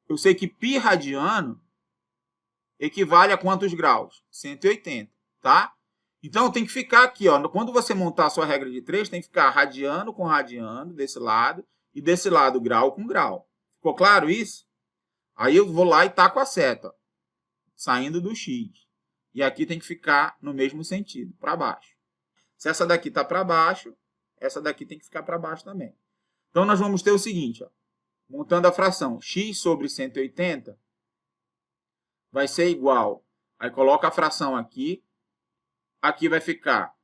Eu sei que π radiano equivale a quantos graus? 180, tá? Então, tem que ficar aqui, ó. Quando você montar a sua regra de 3, tem que ficar radiano com radiano desse lado e desse lado grau com grau. Ficou claro isso? Aí eu vou lá e taco a seta, ó, saindo do x. E aqui tem que ficar no mesmo sentido, para baixo. Se essa daqui está para baixo, essa daqui tem que ficar para baixo também. Então, nós vamos ter o seguinte, ó, montando a fração x sobre 180 vai ser igual, aí coloca a fração aqui, aqui vai ficar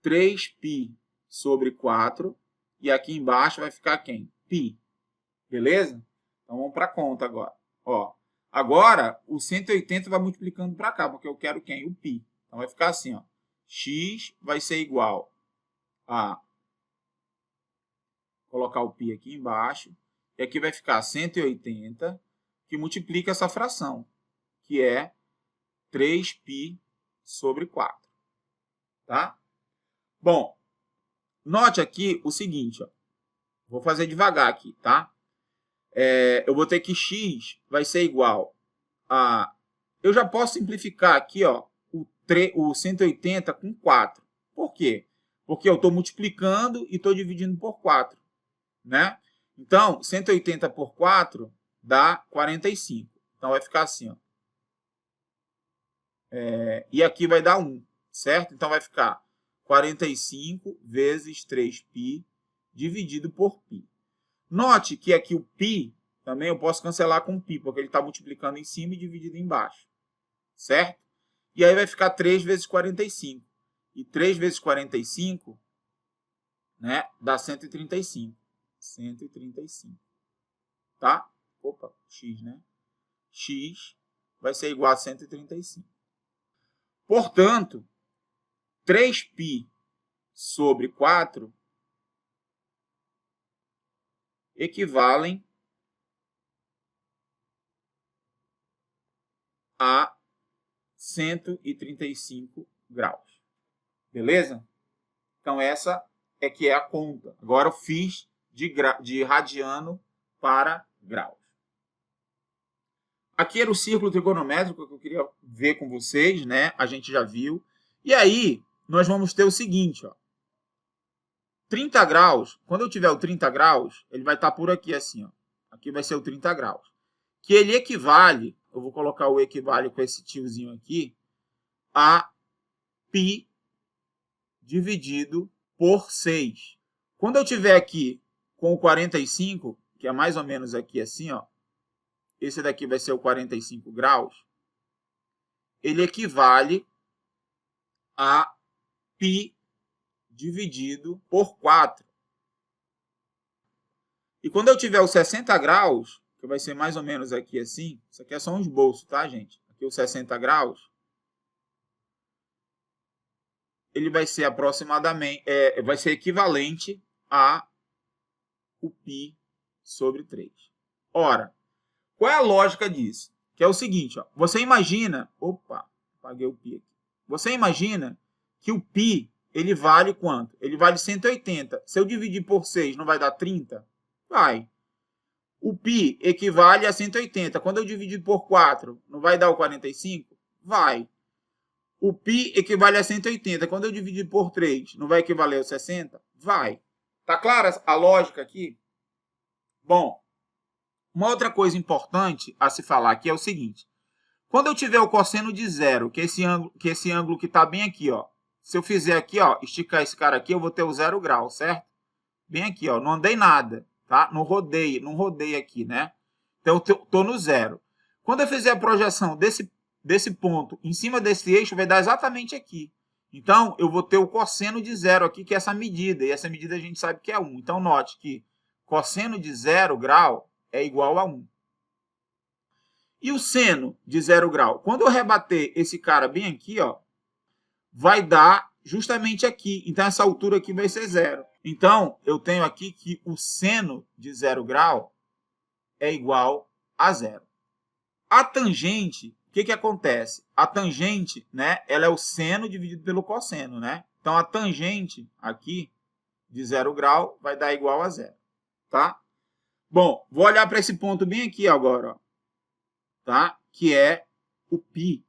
3π sobre 4, e aqui embaixo vai ficar quem? π. Beleza? Então, vamos para a conta agora. Ó, agora, o 180 vai multiplicando para cá, porque eu quero quem? O π. Então, vai ficar assim, ó. X vai ser igual a... colocar o π aqui embaixo. E aqui vai ficar 180, que multiplica essa fração, que é 3π sobre 4. Tá? Bom, note aqui o seguinte, ó. Vou fazer devagar aqui, tá? Eu vou ter que x vai ser igual a... Eu já posso simplificar aqui, ó, o 180 com 4. Por quê? Porque eu estou multiplicando e estou dividindo por 4. Né? Então, 180 por 4 dá 45. Então, vai ficar assim, ó. E aqui vai dar 1, certo? Então, vai ficar 45 vezes 3π dividido por π. Note que aqui o π também eu posso cancelar com π, porque ele está multiplicando em cima e dividido embaixo. Certo? E aí vai ficar 3 vezes 45. E 3 vezes 45, né, dá 135. 135. Tá? Opa, x, né? X vai ser igual a 135. Portanto, 3π sobre 4 equivalem a 135 graus. Beleza? Então, essa é que é a conta. Agora, eu fiz de radiano para graus. Aqui era o círculo trigonométrico que eu queria ver com vocês, né? A gente já viu. E aí, nós vamos ter o seguinte, ó. 30 graus, quando eu tiver o 30 graus, ele vai estar por aqui assim, ó. Aqui vai ser o 30 graus. Que ele equivale, eu vou colocar o equivale com esse tiozinho aqui, a π dividido por 6. Quando eu tiver aqui com o 45, que é mais ou menos aqui assim, ó, esse daqui vai ser o 45 graus, ele equivale a π dividido por 4. E quando eu tiver os 60 graus, que vai ser mais ou menos aqui assim, isso aqui é só um esboço, tá, gente? Aqui os 60 graus, ele vai ser aproximadamente, vai ser equivalente a o π sobre 3. Ora, qual é a lógica disso? Que é o seguinte, ó, você imagina, opa, apaguei o π aqui. Você imagina que o π, ele vale quanto? Ele vale 180. Se eu dividir por 6, não vai dar 30? Vai. O π equivale a 180. Quando eu dividir por 4, não vai dar o 45? Vai. O π equivale a 180. Quando eu dividir por 3, não vai equivaler a 60? Vai. Tá clara a lógica aqui? Bom, uma outra coisa importante a se falar aqui é o seguinte. Quando eu tiver o cosseno de 0, que é esse ângulo que está bem aqui, ó. Se eu fizer aqui, ó, esticar esse cara aqui, eu vou ter o 0 grau, certo? Bem aqui, ó, não andei nada, tá? Não rodei aqui, né? Então, eu tô no 0. Quando eu fizer a projeção desse ponto em cima desse eixo, vai dar exatamente aqui. Então, eu vou ter o cosseno de 0 aqui, que é essa medida. E essa medida a gente sabe que é 1. Então, note que cosseno de 0 grau é igual a 1. E o seno de 0 grau? Quando eu rebater esse cara bem aqui, ó, vai dar justamente aqui. Então, essa altura aqui vai ser 0. Então, eu tenho aqui que o seno de 0 grau é igual a 0. A tangente, o que acontece? A tangente, né, ela é o seno dividido pelo cosseno, né? Então, a tangente aqui de 0 grau vai dar igual a 0, tá? Bom, vou olhar para esse ponto bem aqui agora, ó, tá? Que é o π.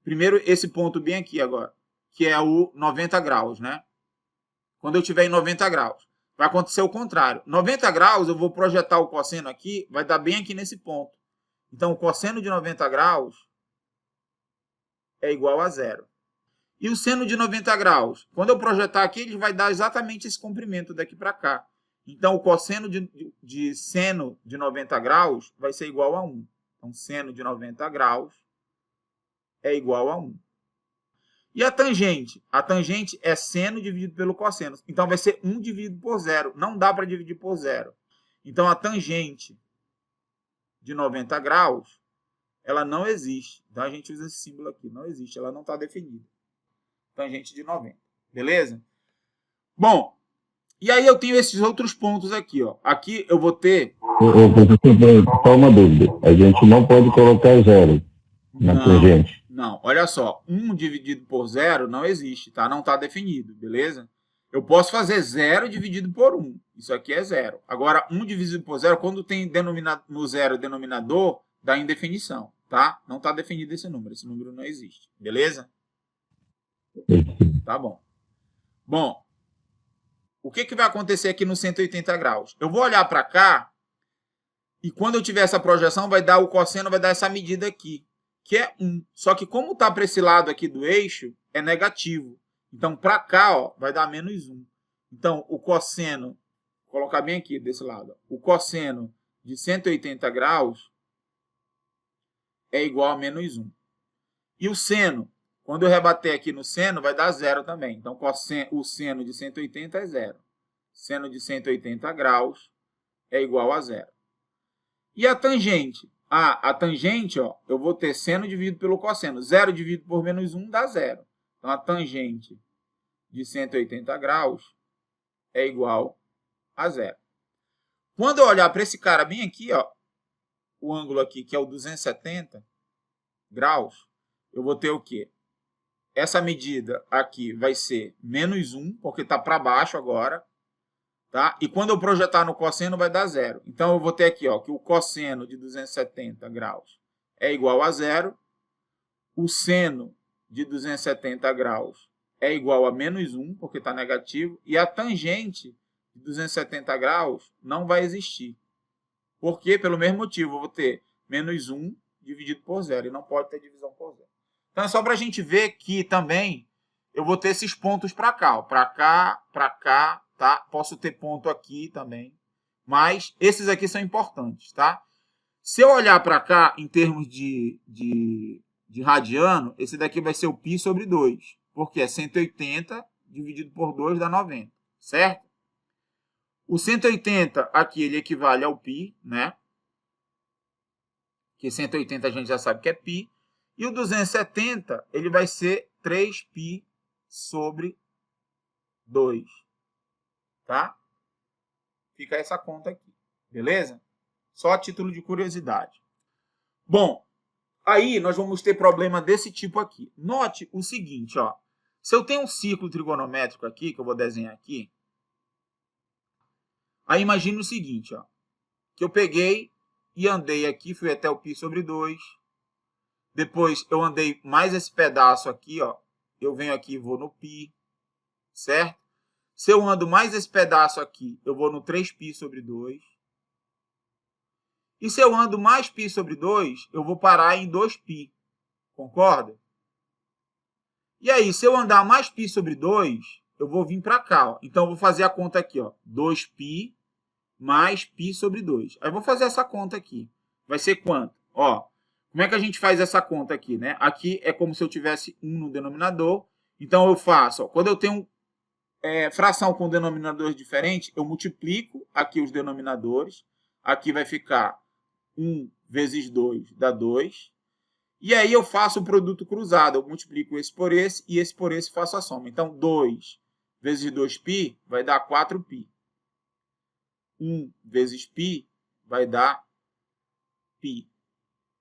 Primeiro esse ponto bem aqui agora, que é o 90 graus, né? Quando eu estiver em 90 graus, vai acontecer o contrário. 90 graus, eu vou projetar o cosseno aqui, vai dar bem aqui nesse ponto. Então, o cosseno de 90 graus é igual a 0. E o seno de 90 graus? Quando eu projetar aqui, ele vai dar exatamente esse comprimento daqui para cá. Então, o cosseno de seno de 90 graus vai ser igual a 1. Então, seno de 90 graus é igual a 1. E a tangente? A tangente é seno dividido pelo cosseno. Então, vai ser 1 dividido por 0. Não dá para dividir por 0. Então, a tangente de 90 graus, ela não existe. Então, a gente usa esse símbolo aqui. Não existe, ela não está definida. Tangente de 90. Beleza? Bom, e aí eu tenho esses outros pontos aqui, ó. Aqui eu vou ter... Só uma dúvida. A gente não pode colocar 0 na tangente. Não, olha só. 1 dividido por 0 não existe, tá? Não está definido, beleza? Eu posso fazer 0 dividido por 1. Isso aqui é 0. Agora, 1 dividido por 0, quando tem no 0 denominador, dá indefinição, tá? Não está definido esse número. Esse número não existe, beleza? Tá bom. Bom, o que vai acontecer aqui no 180 graus? Eu vou olhar para cá e quando eu tiver essa projeção, vai dar o cosseno, vai dar essa medida aqui, que é 1. Só que como está para esse lado aqui do eixo, é negativo. Então, para cá, ó, vai dar menos 1. Então, o cosseno, vou colocar bem aqui desse lado, ó, o cosseno de 180 graus é igual a menos 1. E o seno? Quando eu rebater aqui no seno, vai dar 0 também. Então, o seno de 180 é 0. Seno de 180 graus é igual a 0. E a tangente? A tangente, ó, eu vou ter seno dividido pelo cosseno. 0 dividido por menos 1 dá 0. Então, a tangente de 180 graus é igual a 0. Quando eu olhar para esse cara bem aqui, ó, o ângulo aqui, que é o 270 graus, eu vou ter o quê? Essa medida aqui vai ser menos 1, porque está para baixo agora. Tá? E quando eu projetar no cosseno, vai dar 0. Então, eu vou ter aqui, ó, que o cosseno de 270 graus é igual a 0. O seno de 270 graus é igual a menos 1, porque está negativo. E a tangente de 270 graus não vai existir. Por quê? Pelo mesmo motivo. Eu vou ter menos 1 dividido por 0. E não pode ter divisão por 0. Então, é só para a gente ver que também eu vou ter esses pontos para cá. Para cá, tá? Posso ter ponto aqui também. Mas esses aqui são importantes, tá? Se eu olhar para cá em termos de radiano, esse daqui vai ser o π sobre 2. Porque é 180 dividido por 2 dá 90, certo? O 180 aqui, ele equivale ao π, né? Que 180 a gente já sabe que é π. E o 270, ele vai ser 3π sobre 2, tá? Fica essa conta aqui, beleza? Só a título de curiosidade. Bom, aí nós vamos ter problema desse tipo aqui. Note o seguinte, ó. Se eu tenho um círculo trigonométrico aqui, que eu vou desenhar aqui, aí imagine o seguinte, ó. Que eu peguei e andei aqui, fui até o π sobre 2. Depois eu andei mais esse pedaço aqui, ó. Eu venho aqui e vou no π, certo? Se eu ando mais esse pedaço aqui, eu vou no 3π sobre 2. E se eu ando mais π sobre 2, eu vou parar em 2π. Concorda? E aí, se eu andar mais π sobre 2, eu vou vir para cá, ó. Então, eu vou fazer a conta aqui, ó. 2π mais π sobre 2. Aí, eu vou fazer essa conta aqui. Vai ser quanto? Ó, como é que a gente faz essa conta aqui, né? Aqui é como se eu tivesse 1 no denominador. Então, eu faço, ó, quando eu tenho fração com denominadores diferentes, eu multiplico aqui os denominadores. Aqui vai ficar 1 vezes 2 dá 2. E aí eu faço o produto cruzado. Eu multiplico esse por esse e esse por esse, faço a soma. Então, 2 vezes 2π vai dar 4π. 1 vezes π vai dar π.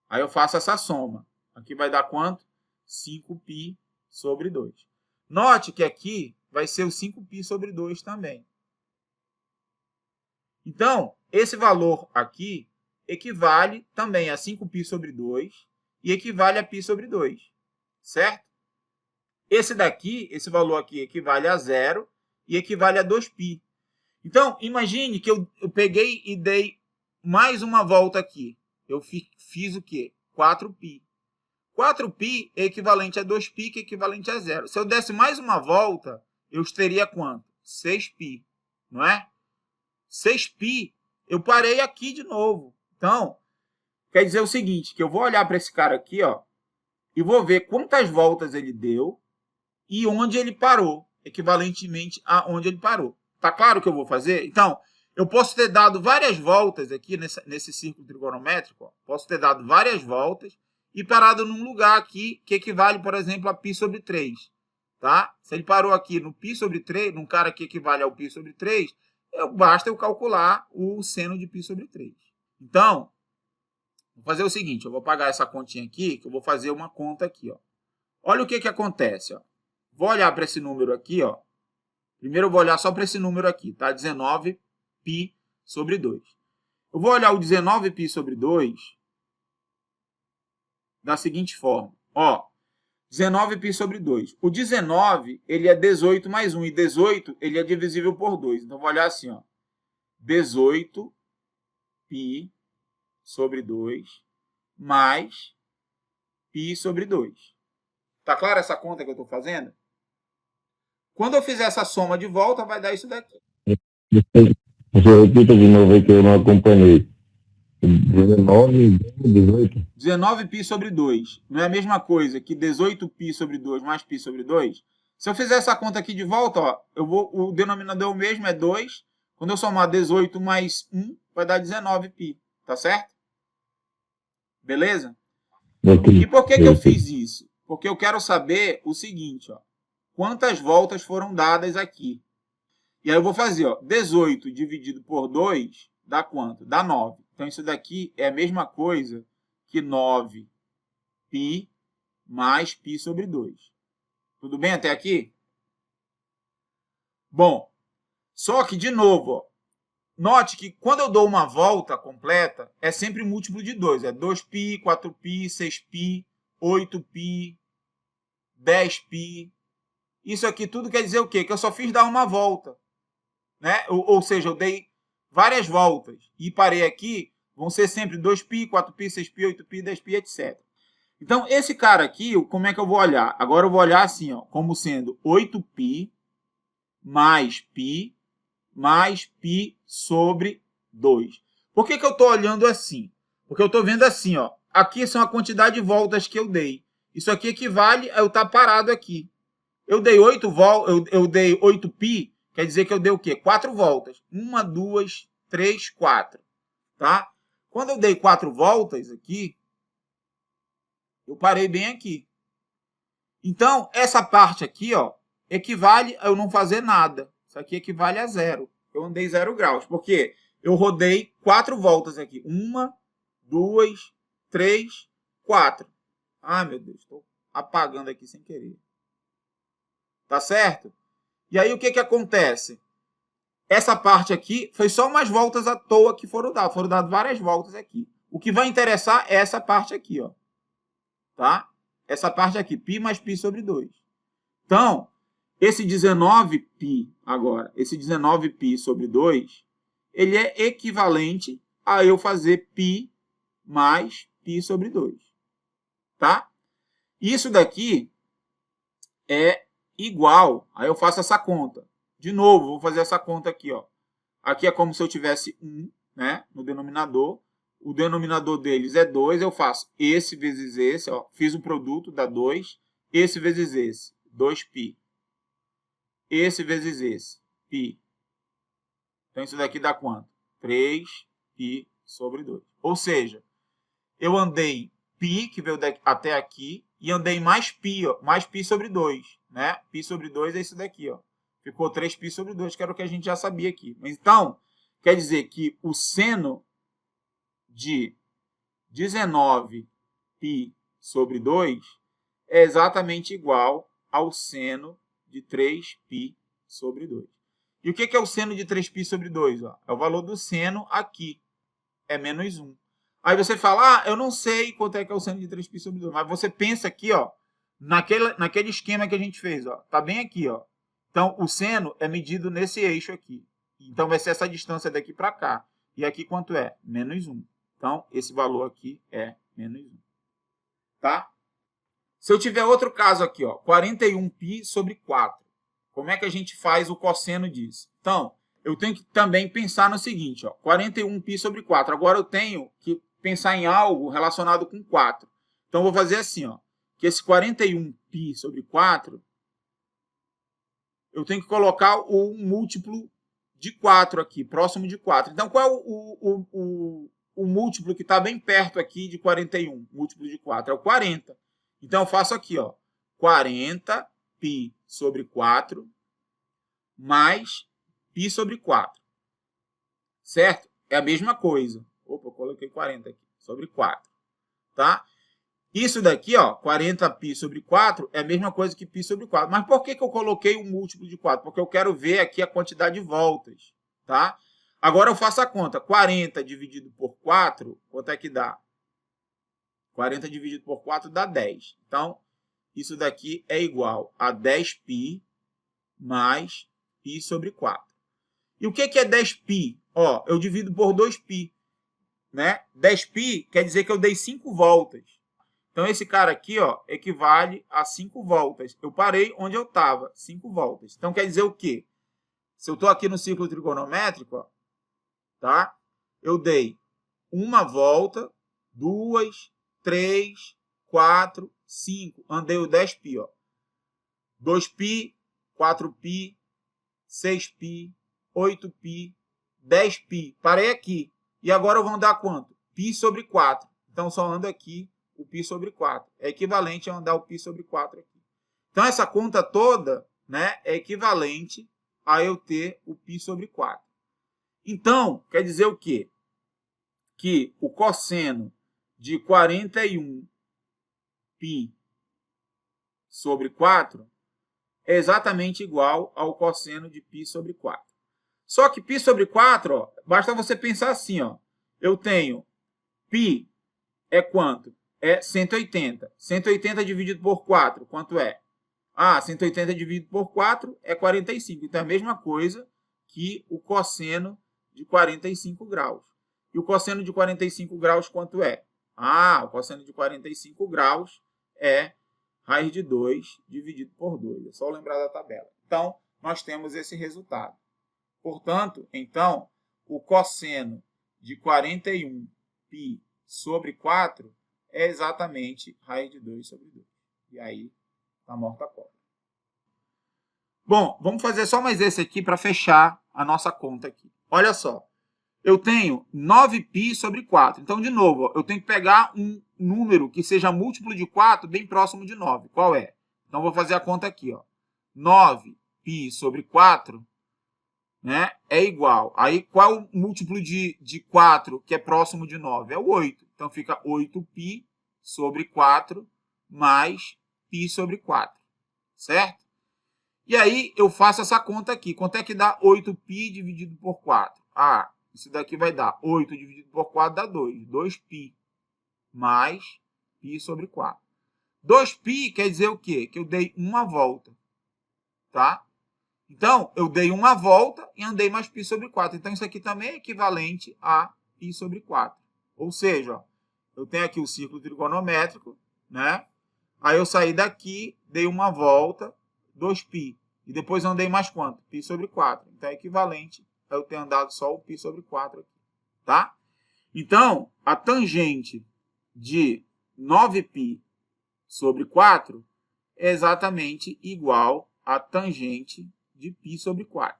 Aí eu faço essa soma. Aqui vai dar quanto? 5π sobre 2. Note que aqui vai ser o 5π sobre 2 também. Então, esse valor aqui equivale também a 5π sobre 2 e equivale a π sobre 2, certo? Esse daqui, esse valor aqui equivale a 0 e equivale a 2π. Então, imagine que eu peguei e dei mais uma volta aqui. Eu fiz o quê? 4π. 4π é equivalente a 2π, que é equivalente a 0. Se eu desse mais uma volta, eu teria quanto? 6π, não é? 6π, eu parei aqui de novo. Então, quer dizer o seguinte, que eu vou olhar para esse cara aqui, ó, e vou ver quantas voltas ele deu e onde ele parou, equivalentemente a onde ele parou. Tá claro o que eu vou fazer? Então, eu posso ter dado várias voltas aqui nesse círculo trigonométrico, ó, posso ter dado várias voltas e parado num lugar aqui que equivale, por exemplo, a π sobre 3. Tá? Se ele parou aqui no π sobre 3, num cara que equivale ao π sobre 3, basta eu calcular o seno de π sobre 3. Então, vou fazer o seguinte, eu vou pagar essa continha aqui, que eu vou fazer uma conta aqui, ó. Olha o que acontece, ó. Vou olhar para esse número aqui, ó. Primeiro eu vou olhar só para esse número aqui, tá? 19π sobre 2. Eu vou olhar o 19π sobre 2 da seguinte forma, ó. 19π sobre 2. O 19, ele é 18 mais 1. E 18, ele é divisível por 2. Então, vou olhar assim, ó. 18π sobre 2 mais π sobre 2. Tá clara essa conta que eu estou fazendo? Quando eu fizer essa soma de volta, vai dar isso daqui. Você repita de novo aí que eu não acompanhei. 19, 18. 19π sobre 2 não é a mesma coisa que 18π sobre 2 mais π sobre 2? Se eu fizer essa conta aqui de volta, ó, o denominador é o mesmo, é 2. Quando eu somar 18 mais 1, vai dar 19π. Tá certo? Beleza? Okay. E por que eu fiz isso? Porque eu quero saber o seguinte, ó. Quantas voltas foram dadas aqui? E aí eu vou fazer, ó, 18 dividido por 2 dá quanto? Dá 9. Então, isso daqui é a mesma coisa que 9π mais π sobre 2. Tudo bem até aqui? Bom, só que, de novo, ó, note que quando eu dou uma volta completa, é sempre múltiplo de 2. É 2π, 4π, 6π, 8π, 10π. Isso aqui tudo quer dizer o quê? Que eu só fiz dar uma volta, né? Ou seja, eu dei várias voltas e parei aqui, vão ser sempre 2π, 4π, 6π, 8π, 10π, etc. Então, esse cara aqui, como é que eu vou olhar? Agora eu vou olhar assim, ó, como sendo 8π mais π sobre 2. Por que eu estou olhando assim? Porque eu estou vendo assim, ó, aqui são a quantidade de voltas que eu dei. Isso aqui equivale a eu estar parado aqui. Eu dei 8 voltas, eu dei 8π, quer dizer que eu dei o quê? 4 voltas. 1, 2, 3, 4. Tá? Quando eu dei 4 voltas aqui, eu parei bem aqui. Então, essa parte aqui, ó, equivale a eu não fazer nada. Isso aqui equivale a 0. Eu andei 0 graus. Por quê? Eu rodei 4 voltas aqui. 1, 2, 3, 4. Ah, meu Deus, estou apagando aqui sem querer. Tá certo? E aí, o que acontece? Essa parte aqui foi só umas voltas à toa que foram dadas. Foram dadas várias voltas aqui. O que vai interessar é essa parte aqui, ó. Tá? Essa parte aqui, π mais π sobre 2. Então, esse 19π agora, esse 19π sobre 2, ele é equivalente a eu fazer π mais π sobre 2. Tá? Isso daqui é igual, aí eu faço essa conta. De novo, vou fazer essa conta aqui, ó. Aqui é como se eu tivesse 1, né, no denominador. O denominador deles é 2, eu faço esse vezes esse, ó, fiz o produto, dá 2. Esse vezes esse, 2π. Esse vezes esse, π. Então, isso daqui dá quanto? 3π sobre 2. Ou seja, eu andei π, que veio até aqui, e andei mais π, ó, mais π sobre 2. Né? Π sobre 2 é isso daqui, ó. Ficou 3π sobre 2, que era o que a gente já sabia aqui. Então, quer dizer que o seno de 19π sobre 2 é exatamente igual ao seno de 3π sobre 2. E o que é o seno de 3π sobre 2? Ó? É o valor do seno aqui. É menos 1. Aí você fala, eu não sei quanto é que é o seno de 3π sobre 2. Mas você pensa aqui, ó, naquele esquema que a gente fez. Ó, tá bem aqui. Ó. Então, o seno é medido nesse eixo aqui. Então, vai ser essa distância daqui para cá. E aqui quanto é? Menos 1. Então, esse valor aqui é menos 1. Tá? Se eu tiver outro caso aqui, ó, 41π sobre 4. Como é que a gente faz o cosseno disso? Então, eu tenho que também pensar no seguinte, ó, 41π sobre 4. Agora eu tenho que pensar em algo relacionado com 4. Então, eu vou fazer assim, ó, que esse 41π sobre 4, eu tenho que colocar o múltiplo de 4 aqui, próximo de 4. Então, qual é o múltiplo que está bem perto aqui de 41? Múltiplo de 4 é o 40. Então, eu faço aqui, ó, 40π sobre 4 mais π sobre 4. Certo? É a mesma coisa. Opa, eu coloquei 40 aqui, sobre 4. Tá? Isso daqui, ó, 40π sobre 4 é a mesma coisa que π sobre 4. Mas por que eu coloquei um múltiplo de 4? Porque eu quero ver aqui a quantidade de voltas. Tá? Agora eu faço a conta. 40 dividido por 4, quanto é que dá? 40 dividido por 4 dá 10. Então, isso daqui é igual a 10π mais π sobre 4. E o que é 10π? Ó, eu divido por 2π. Né? 10π quer dizer que eu dei 5 voltas. Então, esse cara aqui, ó, equivale a 5 voltas. Eu parei onde eu estava, 5 voltas. Então, quer dizer o quê? Se eu estou aqui no círculo trigonométrico, ó, tá? Eu dei uma volta, 2, 3, 4, 5. Andei o 10π, ó. 2π, 4π, 6π, 8π, 10π. Parei aqui. E agora eu vou andar quanto? π sobre 4. Então, só ando aqui o π sobre 4. É equivalente a andar o π sobre 4 aqui. Então, essa conta toda, né, é equivalente a eu ter o π sobre 4. Então, quer dizer o quê? Que o cosseno de 41π sobre 4 é exatamente igual ao cosseno de π sobre 4. Só que π sobre 4, ó, basta você pensar assim, ó, eu tenho π é quanto? É 180. 180 dividido por 4, quanto é? 180 dividido por 4 é 45. Então, é a mesma coisa que o cosseno de 45 graus. E o cosseno de 45 graus, quanto é? O cosseno de 45 graus é raiz de 2 dividido por 2. É só lembrar da tabela. Então, nós temos esse resultado. Portanto, então, o cosseno de 41π sobre 4 é exatamente raiz de 2 sobre 2. E aí, está morta a cobra. Bom, vamos fazer só mais esse aqui para fechar a nossa conta aqui. Olha só. Eu tenho 9π sobre 4. Então, de novo, eu tenho que pegar um número que seja múltiplo de 4 bem próximo de 9. Qual é? Então, vou fazer a conta aqui. 9π sobre 4, né, é igual. Aí, qual é o múltiplo de 4 que é próximo de 9? É o 8. Então, fica 8π sobre 4 mais π sobre 4. Certo? E aí, eu faço essa conta aqui. Quanto é que dá 8π dividido por 4? Ah, isso daqui vai dar 8 dividido por 4 dá 2. 2π mais π sobre 4. 2π quer dizer o quê? Que eu dei uma volta. Tá? Então, eu dei uma volta e andei mais π sobre 4. Então, isso aqui também é equivalente a π sobre 4. Ou seja, ó, eu tenho aqui o círculo trigonométrico, né? Aí eu saí daqui, dei uma volta, 2π. E depois andei mais quanto? π sobre 4. Então, é equivalente a eu ter andado só o π sobre 4 aqui. Tá? Então, a tangente de 9π sobre 4 é exatamente igual à tangente de π sobre 4.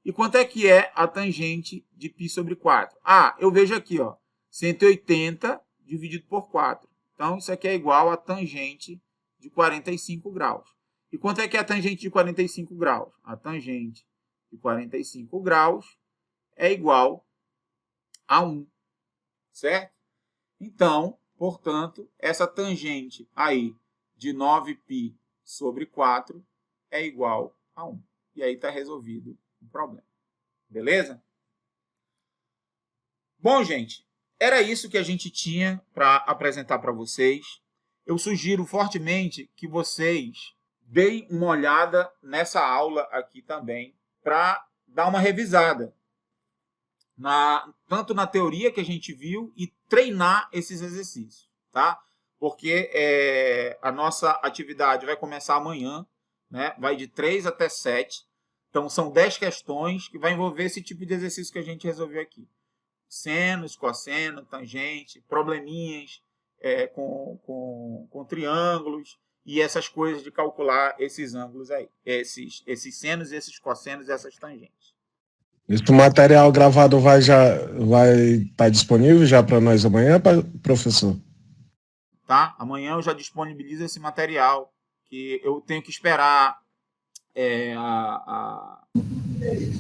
E quanto é que é a tangente de π sobre 4? Ah, eu vejo aqui, ó, 180 dividido por 4. Então, isso aqui é igual à tangente de 45 graus. E quanto é que é a tangente de 45 graus? A tangente de 45 graus é igual a 1. Certo? Então, portanto, essa tangente aí de 9π sobre 4 é igual a 1. E aí está resolvido o problema. Beleza? Bom, gente, era isso que a gente tinha para apresentar para vocês. Eu sugiro fortemente que vocês deem uma olhada nessa aula aqui também para dar uma revisada. Tanto na teoria que a gente viu e treinar esses exercícios. Tá? Porque a nossa atividade vai começar amanhã, né? Vai de 3 até 7. Então, são 10 questões que vai envolver esse tipo de exercício que a gente resolveu aqui. Senos, cosseno, tangente, probleminhas com triângulos e essas coisas de calcular esses ângulos aí. Esses senos, esses cossenos e essas tangentes. Esse material gravado vai estar disponível já para nós amanhã, professor? Tá? Amanhã eu já disponibilizo esse material, que eu tenho que esperar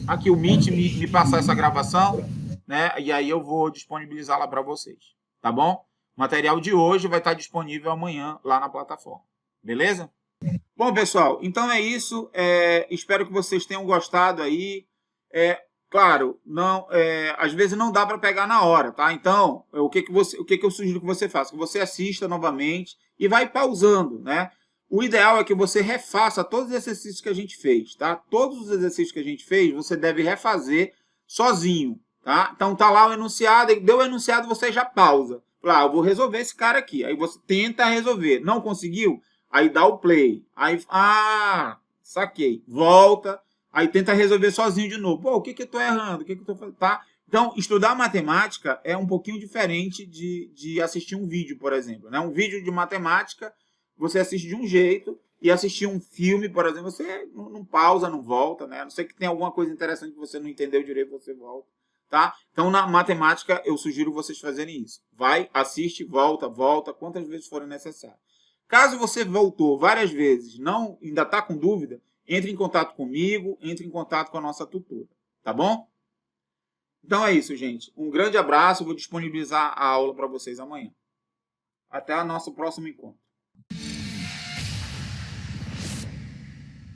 aqui o Meet me passar essa gravação, né? E aí eu vou disponibilizá-la para vocês, tá bom? O material de hoje vai estar disponível amanhã lá na plataforma, beleza? Bom, pessoal, então é isso. Espero que vocês tenham gostado aí. Claro, às vezes não dá para pegar na hora, tá? Então, o que eu sugiro que você faça? Que você assista novamente e vai pausando, né? O ideal é que você refaça todos os exercícios que a gente fez, tá? Todos os exercícios que a gente fez, você deve refazer sozinho, tá? Então, tá lá o enunciado, deu o enunciado, você já pausa. Fala, eu vou resolver esse cara aqui. Aí você tenta resolver. Não conseguiu? Aí dá o play. Aí, saquei. Volta. Aí tenta resolver sozinho de novo. Pô, o que eu tô errando? O que eu tô fazendo? Tá? Então, estudar matemática é um pouquinho diferente de assistir um vídeo, por exemplo, né? Um vídeo de matemática, você assiste de um jeito, e assistir um filme, por exemplo, você não pausa, não volta, né? A não ser que tenha alguma coisa interessante que você não entendeu direito, você volta, tá? Então, na matemática, eu sugiro vocês fazerem isso. Vai, assiste, volta, quantas vezes forem necessário. Caso você voltou várias vezes, ainda está com dúvida, entre em contato comigo, entre em contato com a nossa tutora, tá bom? Então é isso, gente. Um grande abraço, vou disponibilizar a aula para vocês amanhã. Até o nosso próximo encontro.